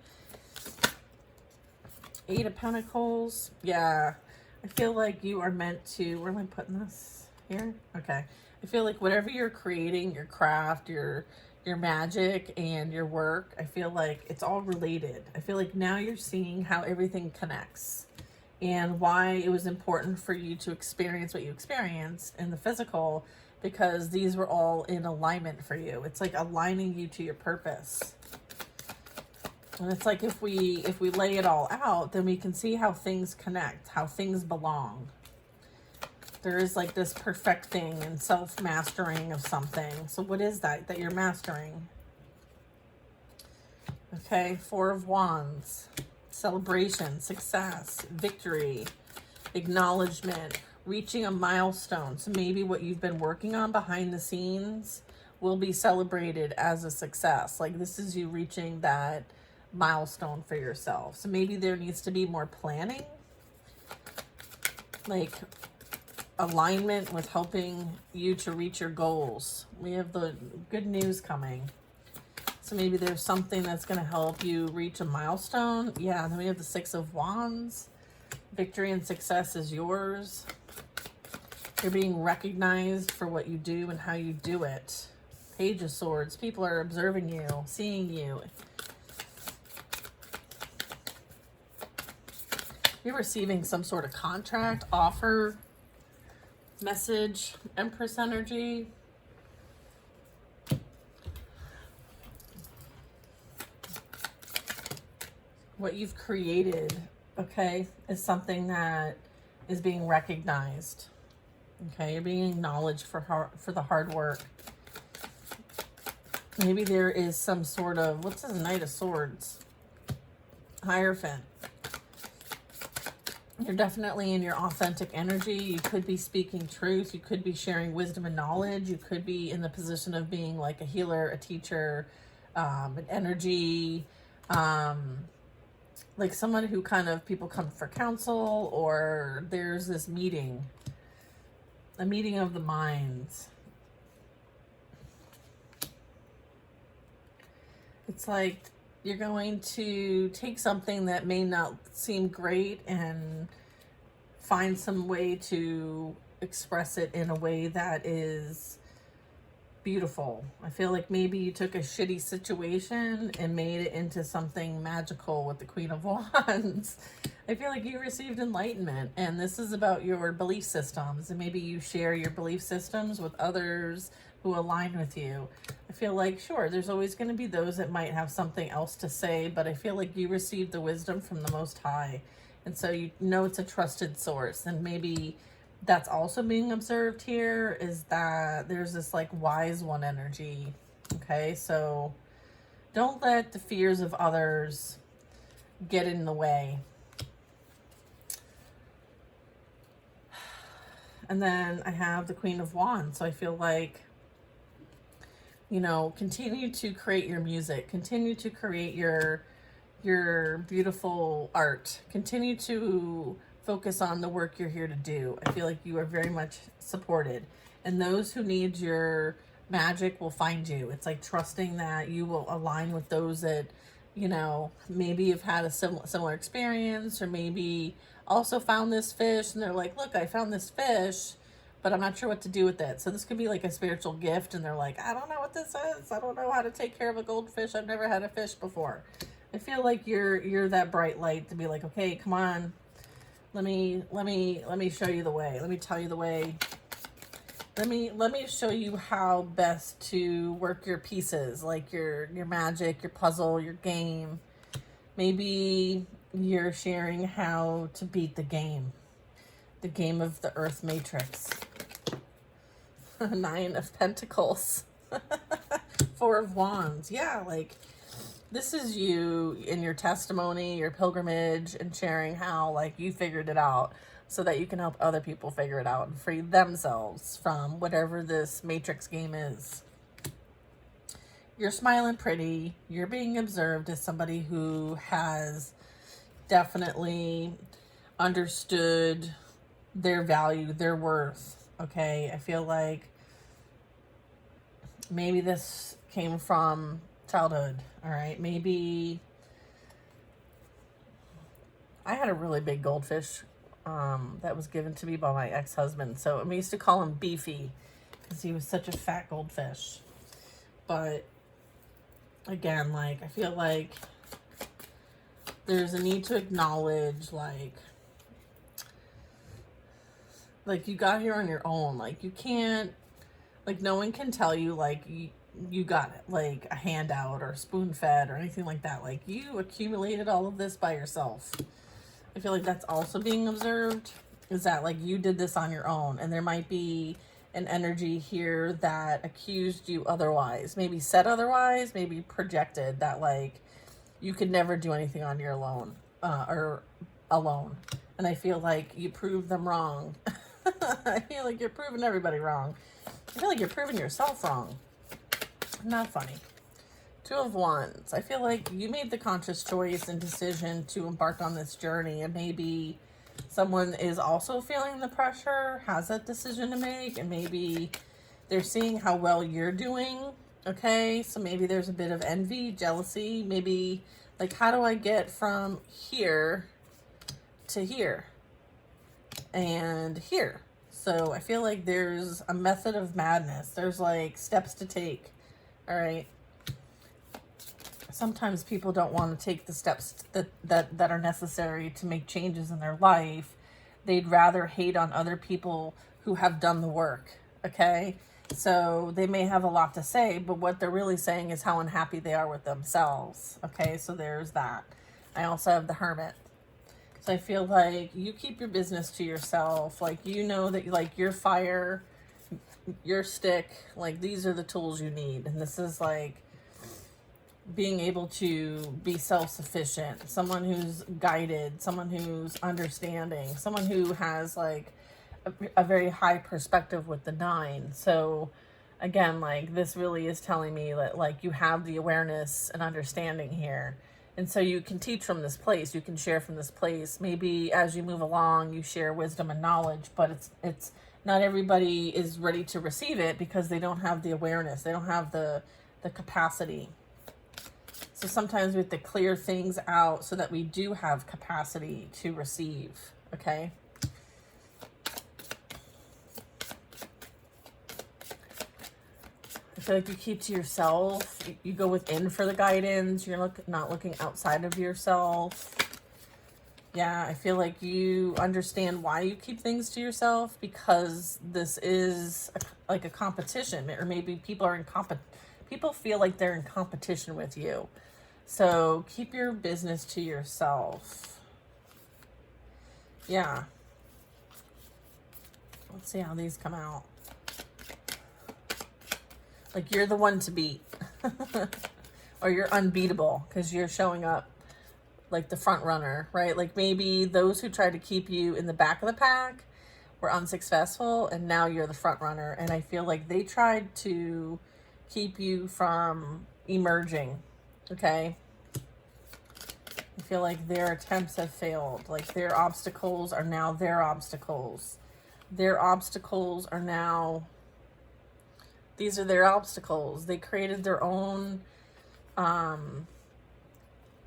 Eight of Pentacles. Yeah. I feel like you are meant to, where am I putting this? Here? Okay. I feel like whatever you're creating, your craft, your magic and your work, I feel like it's all related. I feel like now you're seeing how everything connects and why it was important for you to experience what you experienced in the physical, because these were all in alignment for you. It's like aligning you to your purpose. And it's like if we lay it all out, then we can see how things connect, how things belong. There is like this perfecting and self-mastering of something. So what is that you're mastering? Okay, Four of Wands. Celebration, success, victory, acknowledgement, reaching a milestone. So maybe what you've been working on behind the scenes will be celebrated as a success. Like this is you reaching that milestone for yourself. So maybe there needs to be more planning, like alignment with helping you to reach your goals. We have the good news coming. So maybe there's something that's going to help you reach a milestone. Yeah, and then we have the Six of Wands. Victory and success is yours. You're being recognized for what you do and how you do it. Page of Swords. People are observing you, seeing you. You're receiving some sort of contract, offer, message, Empress energy. What you've created, okay, is something that is being recognized. Okay, you're being acknowledged for the hard work. Maybe there is some sort of, what's this Knight of Swords? Hierophant. You're definitely in your authentic energy. You could be speaking truth. You could be sharing wisdom and knowledge. You could be in the position of being like a healer, a teacher, an energy, like someone who kind of people come for counsel, or there's this meeting, a meeting of the minds. It's like You're going to take something that may not seem great and find some way to express it in a way that is beautiful. I feel like maybe you took a shitty situation and made it into something magical with the Queen of Wands. I feel like you received enlightenment, and this is about your belief systems, and maybe you share your belief systems with others who align with you. I feel like, sure, there's always going to be those that might have something else to say, but I feel like you received the wisdom from the Most High, and so you know it's a trusted source. And maybe that's also being observed here, is that there's this like wise one energy. Okay, so don't let the fears of others get in the way. And then I have the Queen of Wands. So I feel like, you know, continue to create your music, continue to create your beautiful art, continue to focus on the work you're here to do. I feel like you are very much supported, and those who need your magic will find you. It's like trusting that you will align with those that, you know, maybe have had a similar experience, or maybe also found this fish and they're like, look, I found this fish, but I'm not sure what to do with it. So this could be like a spiritual gift, and they're like, I don't know what this is. I don't know how to take care of a goldfish. I've never had a fish before. I feel like you're that bright light to be like, okay, come on. Let me show you the way. Let me tell you the way. Let me show you how best to work your pieces, like your magic, your puzzle, your game. Maybe you're sharing how to beat the game of the Earth Matrix. 9 of Pentacles. 4 of Wands. Yeah, like this is you in your testimony, your pilgrimage, and sharing how like you figured it out so that you can help other people figure it out and free themselves from whatever this Matrix game is. You're smiling pretty. You're being observed as somebody who has definitely understood their value, their worth. Okay, I feel like maybe this came from childhood. All right, maybe I had a really big goldfish that was given to me by my ex-husband. So we used to call him Beefy because he was such a fat goldfish. But again, like I feel like there's a need to acknowledge like you got here on your own. Like you can't, like no one can tell you like you got it, like a handout or spoon fed or anything like that. Like you accumulated all of this by yourself. I feel like that's also being observed, is that like you did this on your own, and there might be an energy here that accused you otherwise, maybe said otherwise, maybe projected that like you could never do anything on your alone. And I feel like you proved them wrong. I feel like you're proving everybody wrong. I feel like you're proving yourself wrong. Not funny. 2 of Wands. I feel like you made the conscious choice and decision to embark on this journey, and maybe someone is also feeling the pressure, has that decision to make, and maybe they're seeing how well you're doing. Okay, so maybe there's a bit of envy, jealousy, maybe like, how do I get from here to here and here? So I feel like there's a method of madness. There's like steps to take. All right. Sometimes people don't want to take the steps that are necessary to make changes in their life. They'd rather hate on other people who have done the work. Okay. So they may have a lot to say, but what they're really saying is how unhappy they are with themselves. Okay. So there's that. I also have the Hermit. So I feel like you keep your business to yourself. Like, you know that like your fire, your stick, like these are the tools you need. And this is like being able to be self-sufficient, someone who's guided, someone who's understanding, someone who has like a very high perspective with the 9. So again, like this really is telling me that like you have the awareness and understanding here. And so you can teach from this place, you can share from this place. Maybe as you move along, you share wisdom and knowledge, but it's not everybody is ready to receive it because they don't have the awareness. They don't have the capacity. So sometimes we have to clear things out so that we do have capacity to receive, okay? I feel like you keep to yourself. You go within for the guidance. You're not looking outside of yourself. Yeah, I feel like you understand why you keep things to yourself, because this is like a competition, or maybe people feel like they're in competition with you. So keep your business to yourself. Yeah. Let's see how these come out. Like you're the one to beat. Or you're unbeatable because you're showing up like the front runner, right? Like maybe those who tried to keep you in the back of the pack were unsuccessful, and now you're the front runner. And I feel like they tried to keep you from emerging, okay? I feel like their attempts have failed. Like their obstacles are now their obstacles. Their obstacles are now, these are their obstacles. They created their own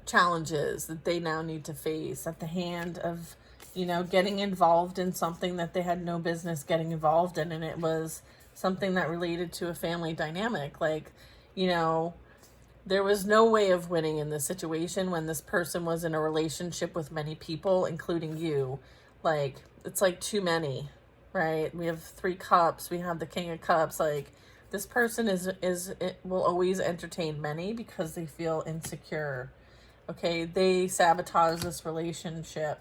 challenges that they now need to face at the hand of, you know, getting involved in something that they had no business getting involved in. And it was something that related to a family dynamic. Like, you know, there was no way of winning in this situation when this person was in a relationship with many people, including you. Like, it's like too many, right? We have 3 cups. We have the King of Cups. Like, this person will always entertain many because they feel insecure. Okay, they sabotage this relationship.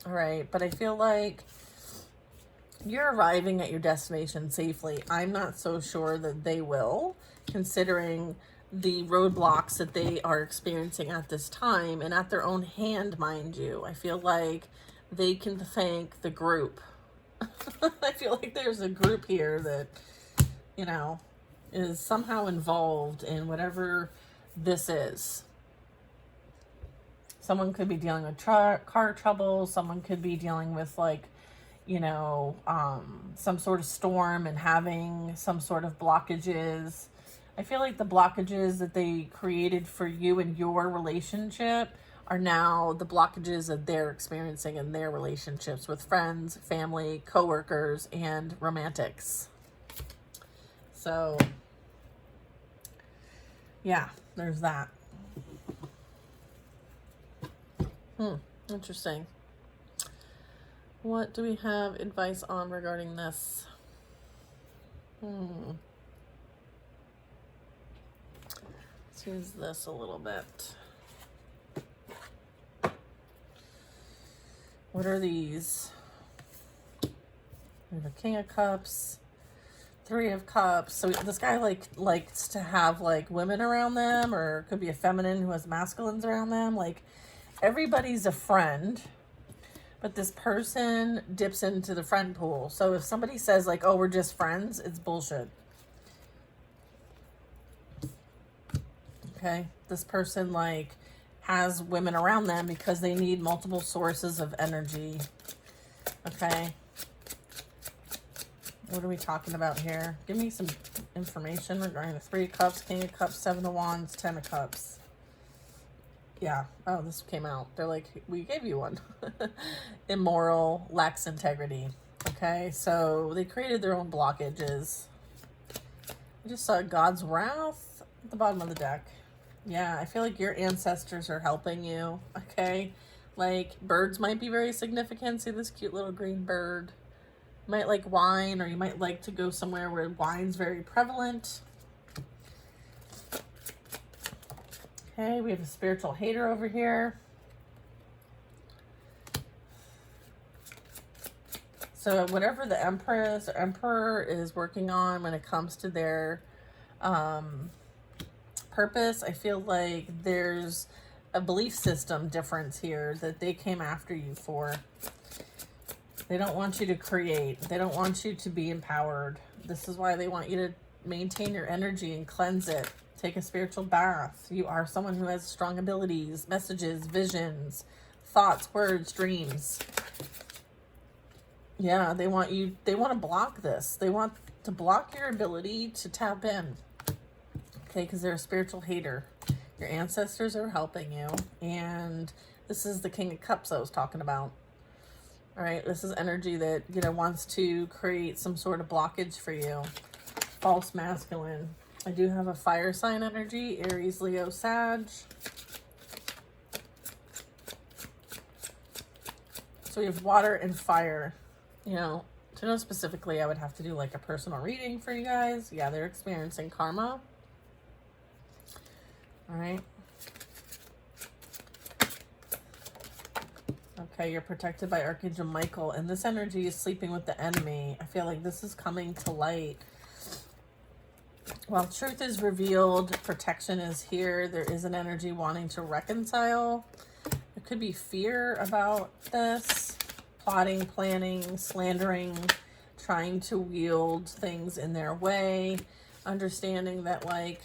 All right, but I feel like you're arriving at your destination safely. I'm not so sure that they will, considering the roadblocks that they are experiencing at this time, and at their own hand, mind you. I feel like they can thank the group. I feel like there's a group here that, you know, is somehow involved in whatever this is. Someone could be dealing with car trouble. Someone could be dealing with, like, you know, some sort of storm and having some sort of blockages. I feel like the blockages that they created for you and your relationship are now the blockages that they're experiencing in their relationships with friends, family, coworkers, and romantics. So, yeah, there's that. Interesting. What do we have advice on regarding this? Let's use this a little bit. What are these? We have a King of Cups, 3 of Cups. So this guy likes to have like women around them, or it could be a feminine who has masculines around them. Like, everybody's a friend, but this person dips into the friend pool. So if somebody says like, oh, we're just friends, it's bullshit. Okay, this person like has women around them because they need multiple sources of energy. Okay, what are we talking about here? Give me some information regarding the 3 of Cups, King of Cups, 7 of Wands, 10 of Cups. Yeah. Oh, this came out. They're like, we gave you one. Immoral, lacks integrity. Okay, so they created their own blockages. I just saw God's Wrath at the bottom of the deck. Yeah, I feel like your ancestors are helping you. Okay, like birds might be very significant. See this cute little green bird? You might like wine, or you might like to go somewhere where wine's very prevalent. Okay, we have a spiritual hater over here. So whatever the emperor is working on when it comes to their purpose, I feel like there's a belief system difference here that they came after you for. They don't want you to create. They don't want you to be empowered. This is why they want you to maintain your energy and cleanse it. Take a spiritual bath. You are someone who has strong abilities, messages, visions, thoughts, words, dreams. Yeah, they want to block this. They want to block your ability to tap in. Okay, because they're a spiritual hater. Your ancestors are helping you. And this is the King of Cups I was talking about. All right, this is energy that, you know, wants to create some sort of blockage for you. False masculine. I do have a fire sign energy, Aries, Leo, Sag. So we have water and fire. You know, to know specifically, I would have to do like a personal reading for you guys. Yeah, they're experiencing karma. All right. Okay, you're protected by Archangel Michael, and this energy is sleeping with the enemy. I feel like this is coming to light. While truth is revealed, protection is here. There is an energy wanting to reconcile. There could be fear about this. Plotting, planning, slandering, trying to wield things in their way. Understanding that, like,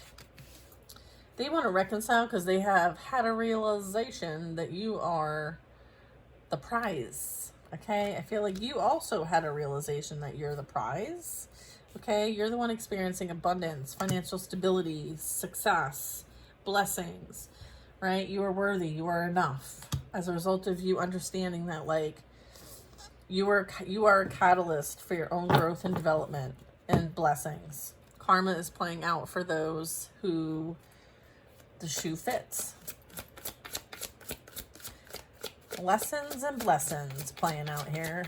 they want to reconcile because they have had a realization that you are the prize. Okay, I feel like you also had a realization that you're the prize. Okay, you're the one experiencing abundance, financial stability, success, blessings, right? You are worthy, you are enough. As a result of you understanding that, like, you are a catalyst for your own growth and development and blessings. Karma is playing out for those who the shoe fits. Lessons and blessings playing out here.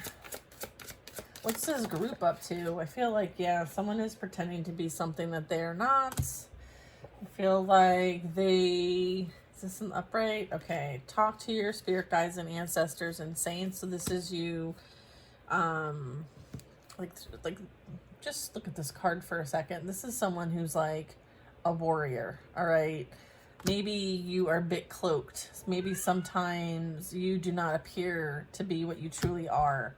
What's this group up to? I feel like, yeah, someone is pretending to be something that they're not. I feel like they... Is this an upright? Okay. Talk to your spirit guides and ancestors and saints. So this is you... like, just look at this card for a second. This is someone who's like a warrior, all right? Maybe you are a bit cloaked. Maybe sometimes you do not appear to be what you truly are.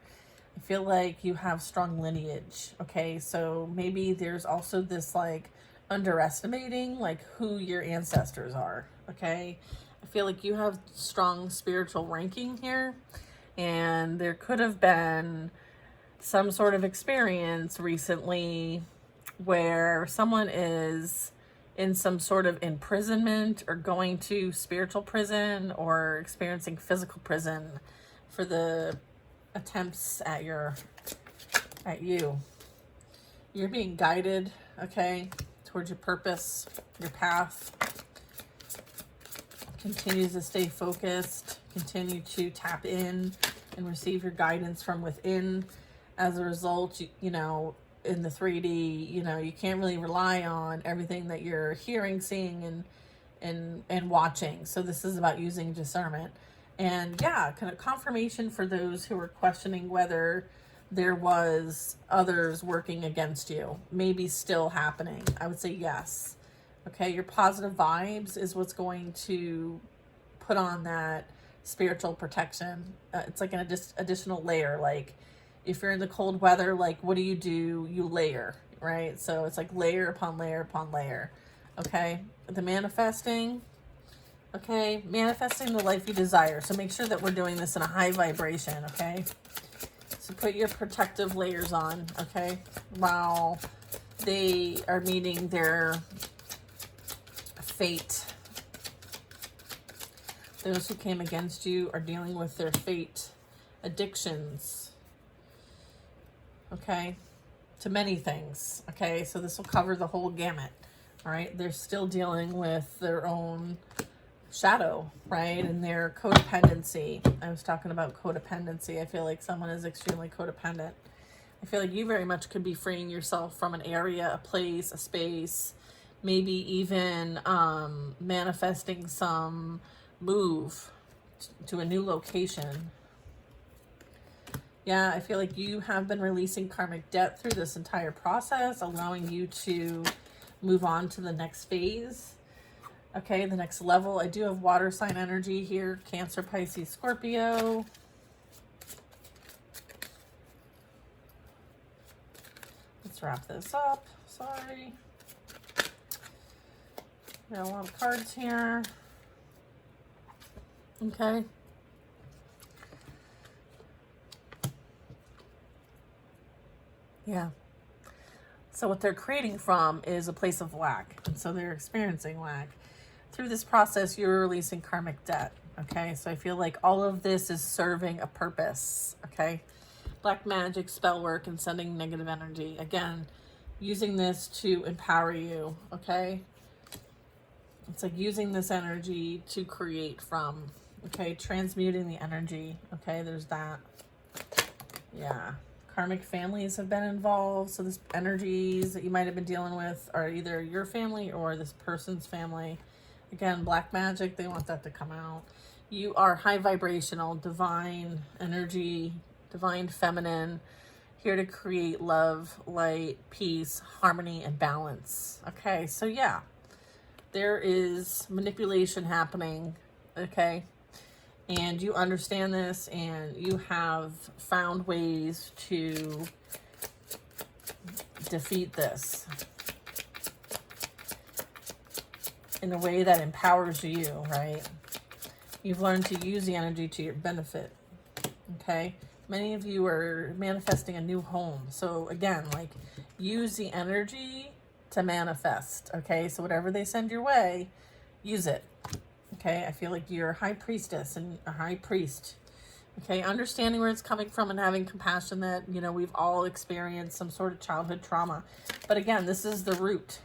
I feel like you have strong lineage, okay? So maybe there's also this, like, underestimating, like, who your ancestors are, okay? I feel like you have strong spiritual ranking here, and there could have been some sort of experience recently where someone is in some sort of imprisonment or going to spiritual prison or experiencing physical prison for the attempts at you. You're being guided, okay, towards your purpose, your path. Continue to stay focused. Continue to tap in and receive your guidance from within. As a result, you know, in the 3D, you know, you can't really rely on everything that you're hearing, seeing, and watching. So this is about using discernment. And yeah, kind of confirmation for those who are questioning whether there was others working against you. Maybe still happening. I would say yes. Okay, your positive vibes is what's going to put on that spiritual protection. It's like an additional layer. Like, if you're in the cold weather, like, what do? You layer, right? So it's like layer upon layer upon layer. Okay, the manifesting. Okay, manifesting the life you desire. So make sure that we're doing this in a high vibration, okay? So put your protective layers on, okay? While they are meeting their fate. Those who came against you are dealing with their fate, addictions, okay, to many things, okay? So this will cover the whole gamut, all right? They're still dealing with their own shadow, right? And their codependency. I was talking about codependency. I feel like someone is extremely codependent. I feel like you very much could be freeing yourself from an area, a place, a space, maybe even manifesting some move to a new location. Yeah, I feel like you have been releasing karmic debt through this entire process, allowing you to move on to the next phase. Okay, the next level. I do have water sign energy here. Cancer, Pisces, Scorpio. Let's wrap this up. Sorry. Got a lot of cards here. Okay. Yeah. So what they're creating from is a place of lack. And so they're experiencing lack. through this process, you're releasing karmic debt. Okay, so I feel like all of this is serving a purpose. Okay, black magic, spell work, and sending negative energy. Again, using this to empower you. Okay, it's like using this energy to create from. Okay, transmuting the energy. Okay, there's that. Yeah, karmic families have been involved. So this energies that you might have been dealing with are either your family or this person's family. Again, black magic, they want that to come out. You are high vibrational, divine energy, divine feminine, here to create love, light, peace, harmony, and balance. Okay, so yeah, there is manipulation happening, okay? And you understand this, and you have found ways to defeat this in a way that empowers you, right? You've learned to use the energy to your benefit, okay? Many of you are manifesting a new home. So again, like, use the energy to manifest, okay? So whatever they send your way, use it, okay? I feel like you're a high priestess and a high priest, okay? Understanding where it's coming from and having compassion that, you know, we've all experienced some sort of childhood trauma. But again, this is the root,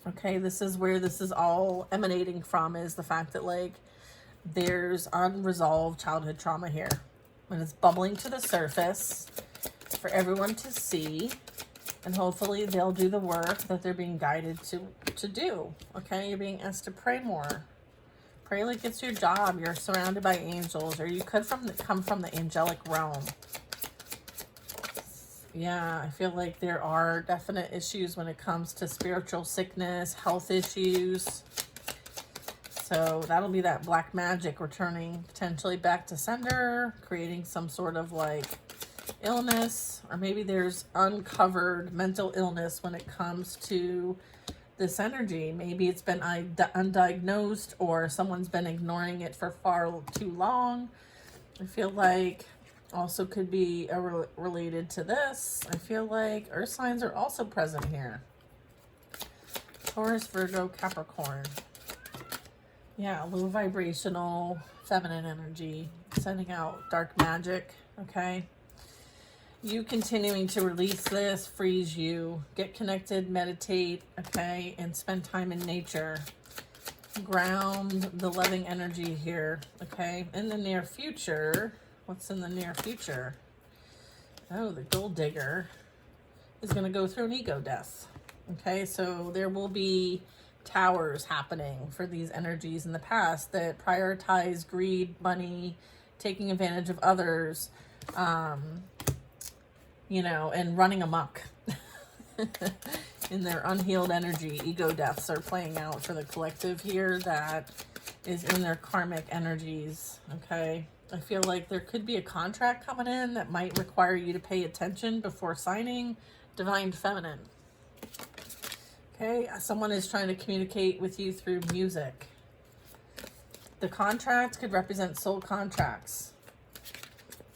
okay? This is where this is all emanating from, is the fact that, like, there's unresolved childhood trauma here. And it's bubbling to the surface for everyone to see. And hopefully they'll do the work that they're being guided to do. Okay? You're being asked to pray more. Pray like it's your job. You're surrounded by angels. Or you could come from the angelic realm. Yeah, I feel like there are definite issues when it comes to spiritual sickness, health issues. So that'll be that black magic returning potentially back to sender, creating some sort of like illness, or maybe there's uncovered mental illness when it comes to this energy. Maybe it's been undiagnosed, or someone's been ignoring it for far too long. I feel like also could be related to this. I feel like earth signs are also present here. Taurus, Virgo, Capricorn. Yeah, low vibrational feminine energy, sending out dark magic, okay? You continuing to release this frees you. Get connected, meditate, okay? And spend time in nature. Ground the loving energy here, okay? In the near future, what's in the near future? Oh, the gold digger is going to go through an ego death, okay? So there will be towers happening for these energies in the past that prioritize greed, money, taking advantage of others, you know, and running amok in their unhealed energy. Ego deaths are playing out for the collective here that is in their karmic energies, okay? I feel like there could be a contract coming in that might require you to pay attention before signing. Divine feminine. Okay, someone is trying to communicate with you through music. The contract could represent soul contracts.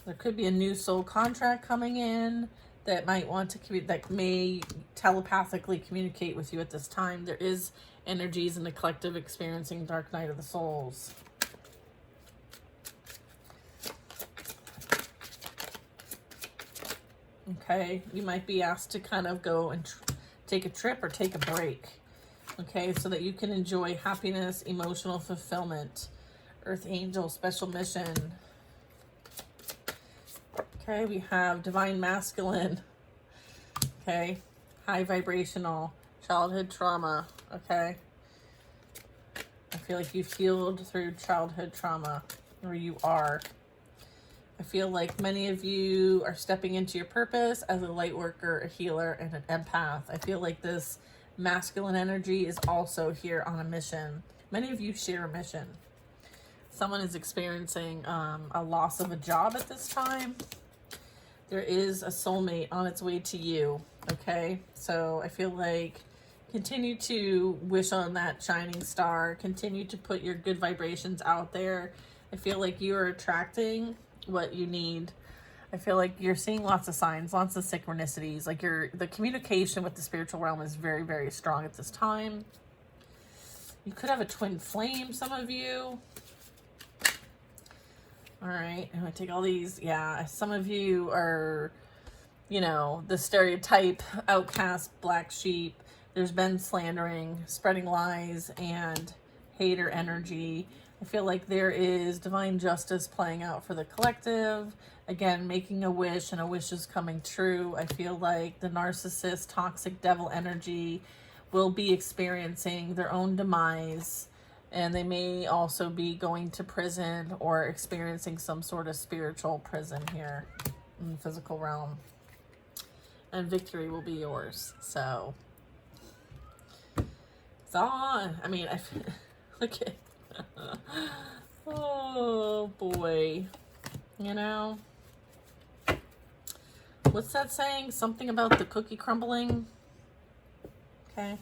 There could be a new soul contract coming in that might want to that may telepathically communicate with you at this time. There is energies in the collective experiencing dark night of the souls. Okay, you might be asked to kind of go and take a trip or take a break, okay, so that you can enjoy happiness, emotional fulfillment. Earth angel, special mission. Okay, we have divine masculine, okay, high vibrational, childhood trauma, okay. I feel like you've healed through childhood trauma, or you are. I feel like many of you are stepping into your purpose as a light worker, a healer, and an empath. I feel like this masculine energy is also here on a mission. Many of you share a mission. Someone is experiencing a loss of a job at this time. There is a soulmate on its way to you, okay? So I feel like continue to wish on that shining star. Continue to put your good vibrations out there. I feel like you are attracting what you need. I feel like you're seeing lots of signs, lots of synchronicities. Like the communication with the spiritual realm is very, very strong at this time. You could have a twin flame, some of you. All right, I'm gonna take all these. Yeah, some of you are, you know, the stereotype outcast, black sheep. There's been slandering, spreading lies, and hater energy. I feel like there is divine justice playing out for the collective. Again, making a wish, and a wish is coming true. I feel like the narcissist, toxic devil energy will be experiencing their own demise, and they may also be going to prison or experiencing some sort of spiritual prison here in the physical realm. And victory will be yours. So it's on. I mean, look at, oh boy, you know, what's that saying? Something about the cookie crumbling. Okay.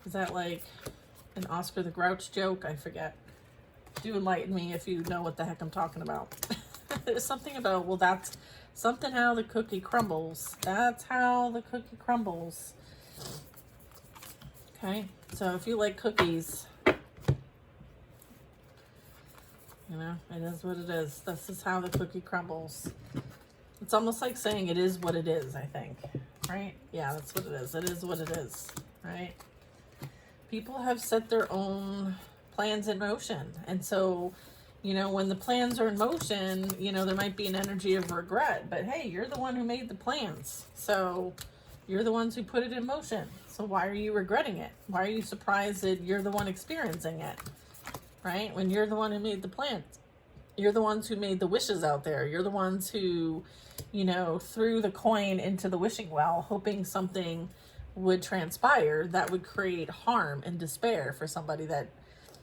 Is that like an Oscar the Grouch joke? I forget. Do enlighten me if you know what the heck I'm talking about. There's something about, well, that's something how the cookie crumbles. That's how the cookie crumbles. Okay, so if you like cookies, you know, it is what it is. This is how the cookie crumbles. It's almost like saying it is what it is, I think. Right? Yeah, that's what it is. It is what it is. Right? People have set their own plans in motion. And so, you know, when the plans are in motion, you know, there might be an energy of regret. But hey, you're the one who made the plans. So you're the ones who put it in motion. So why are you regretting it? Why are you surprised that you're the one experiencing it? Right? When you're the one who made the plans. You're the ones who made the wishes out there. You're the ones who, you know, threw the coin into the wishing well, hoping something would transpire that would create harm and despair for somebody that,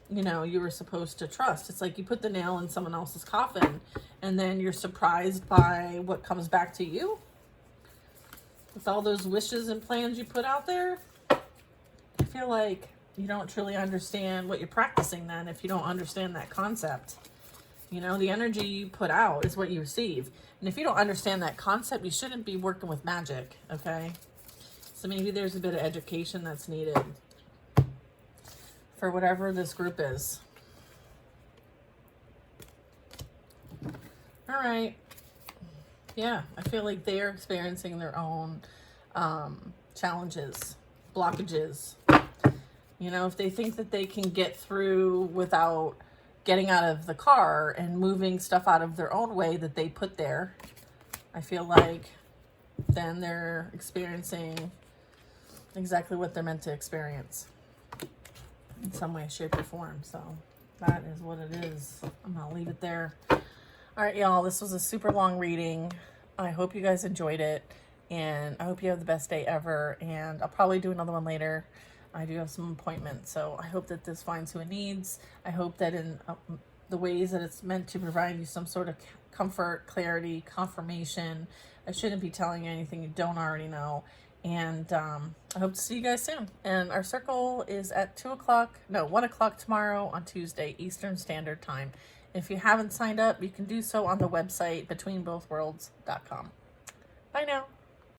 you know, you were supposed to trust. It's like you put the nail in someone else's coffin and then you're surprised by what comes back to you with all those wishes and plans you put out there. I feel like you don't truly understand what you're practicing then if you don't understand that concept. You know, the energy you put out is what you receive. And if you don't understand that concept, you shouldn't be working with magic, okay? So maybe there's a bit of education that's needed for whatever this group is. All right. Yeah, I feel like they're experiencing their own challenges, blockages. You know, if they think that they can get through without getting out of the car and moving stuff out of their own way that they put there, I feel like then they're experiencing exactly what they're meant to experience in some way, shape, or form. So that is what it is. I'm gonna leave it there. All right, y'all, this was a super long reading. I hope you guys enjoyed it, and I hope you have the best day ever, and I'll probably do another one later. I do have some appointments, so I hope that this finds who it needs. I hope that in the ways that it's meant to provide you some sort of comfort, clarity, confirmation. I shouldn't be telling you anything you don't already know. And I hope to see you guys soon. And our circle is at 1 o'clock tomorrow on Tuesday, Eastern Standard Time. If you haven't signed up, you can do so on the website betweenbothworlds.com. Bye now.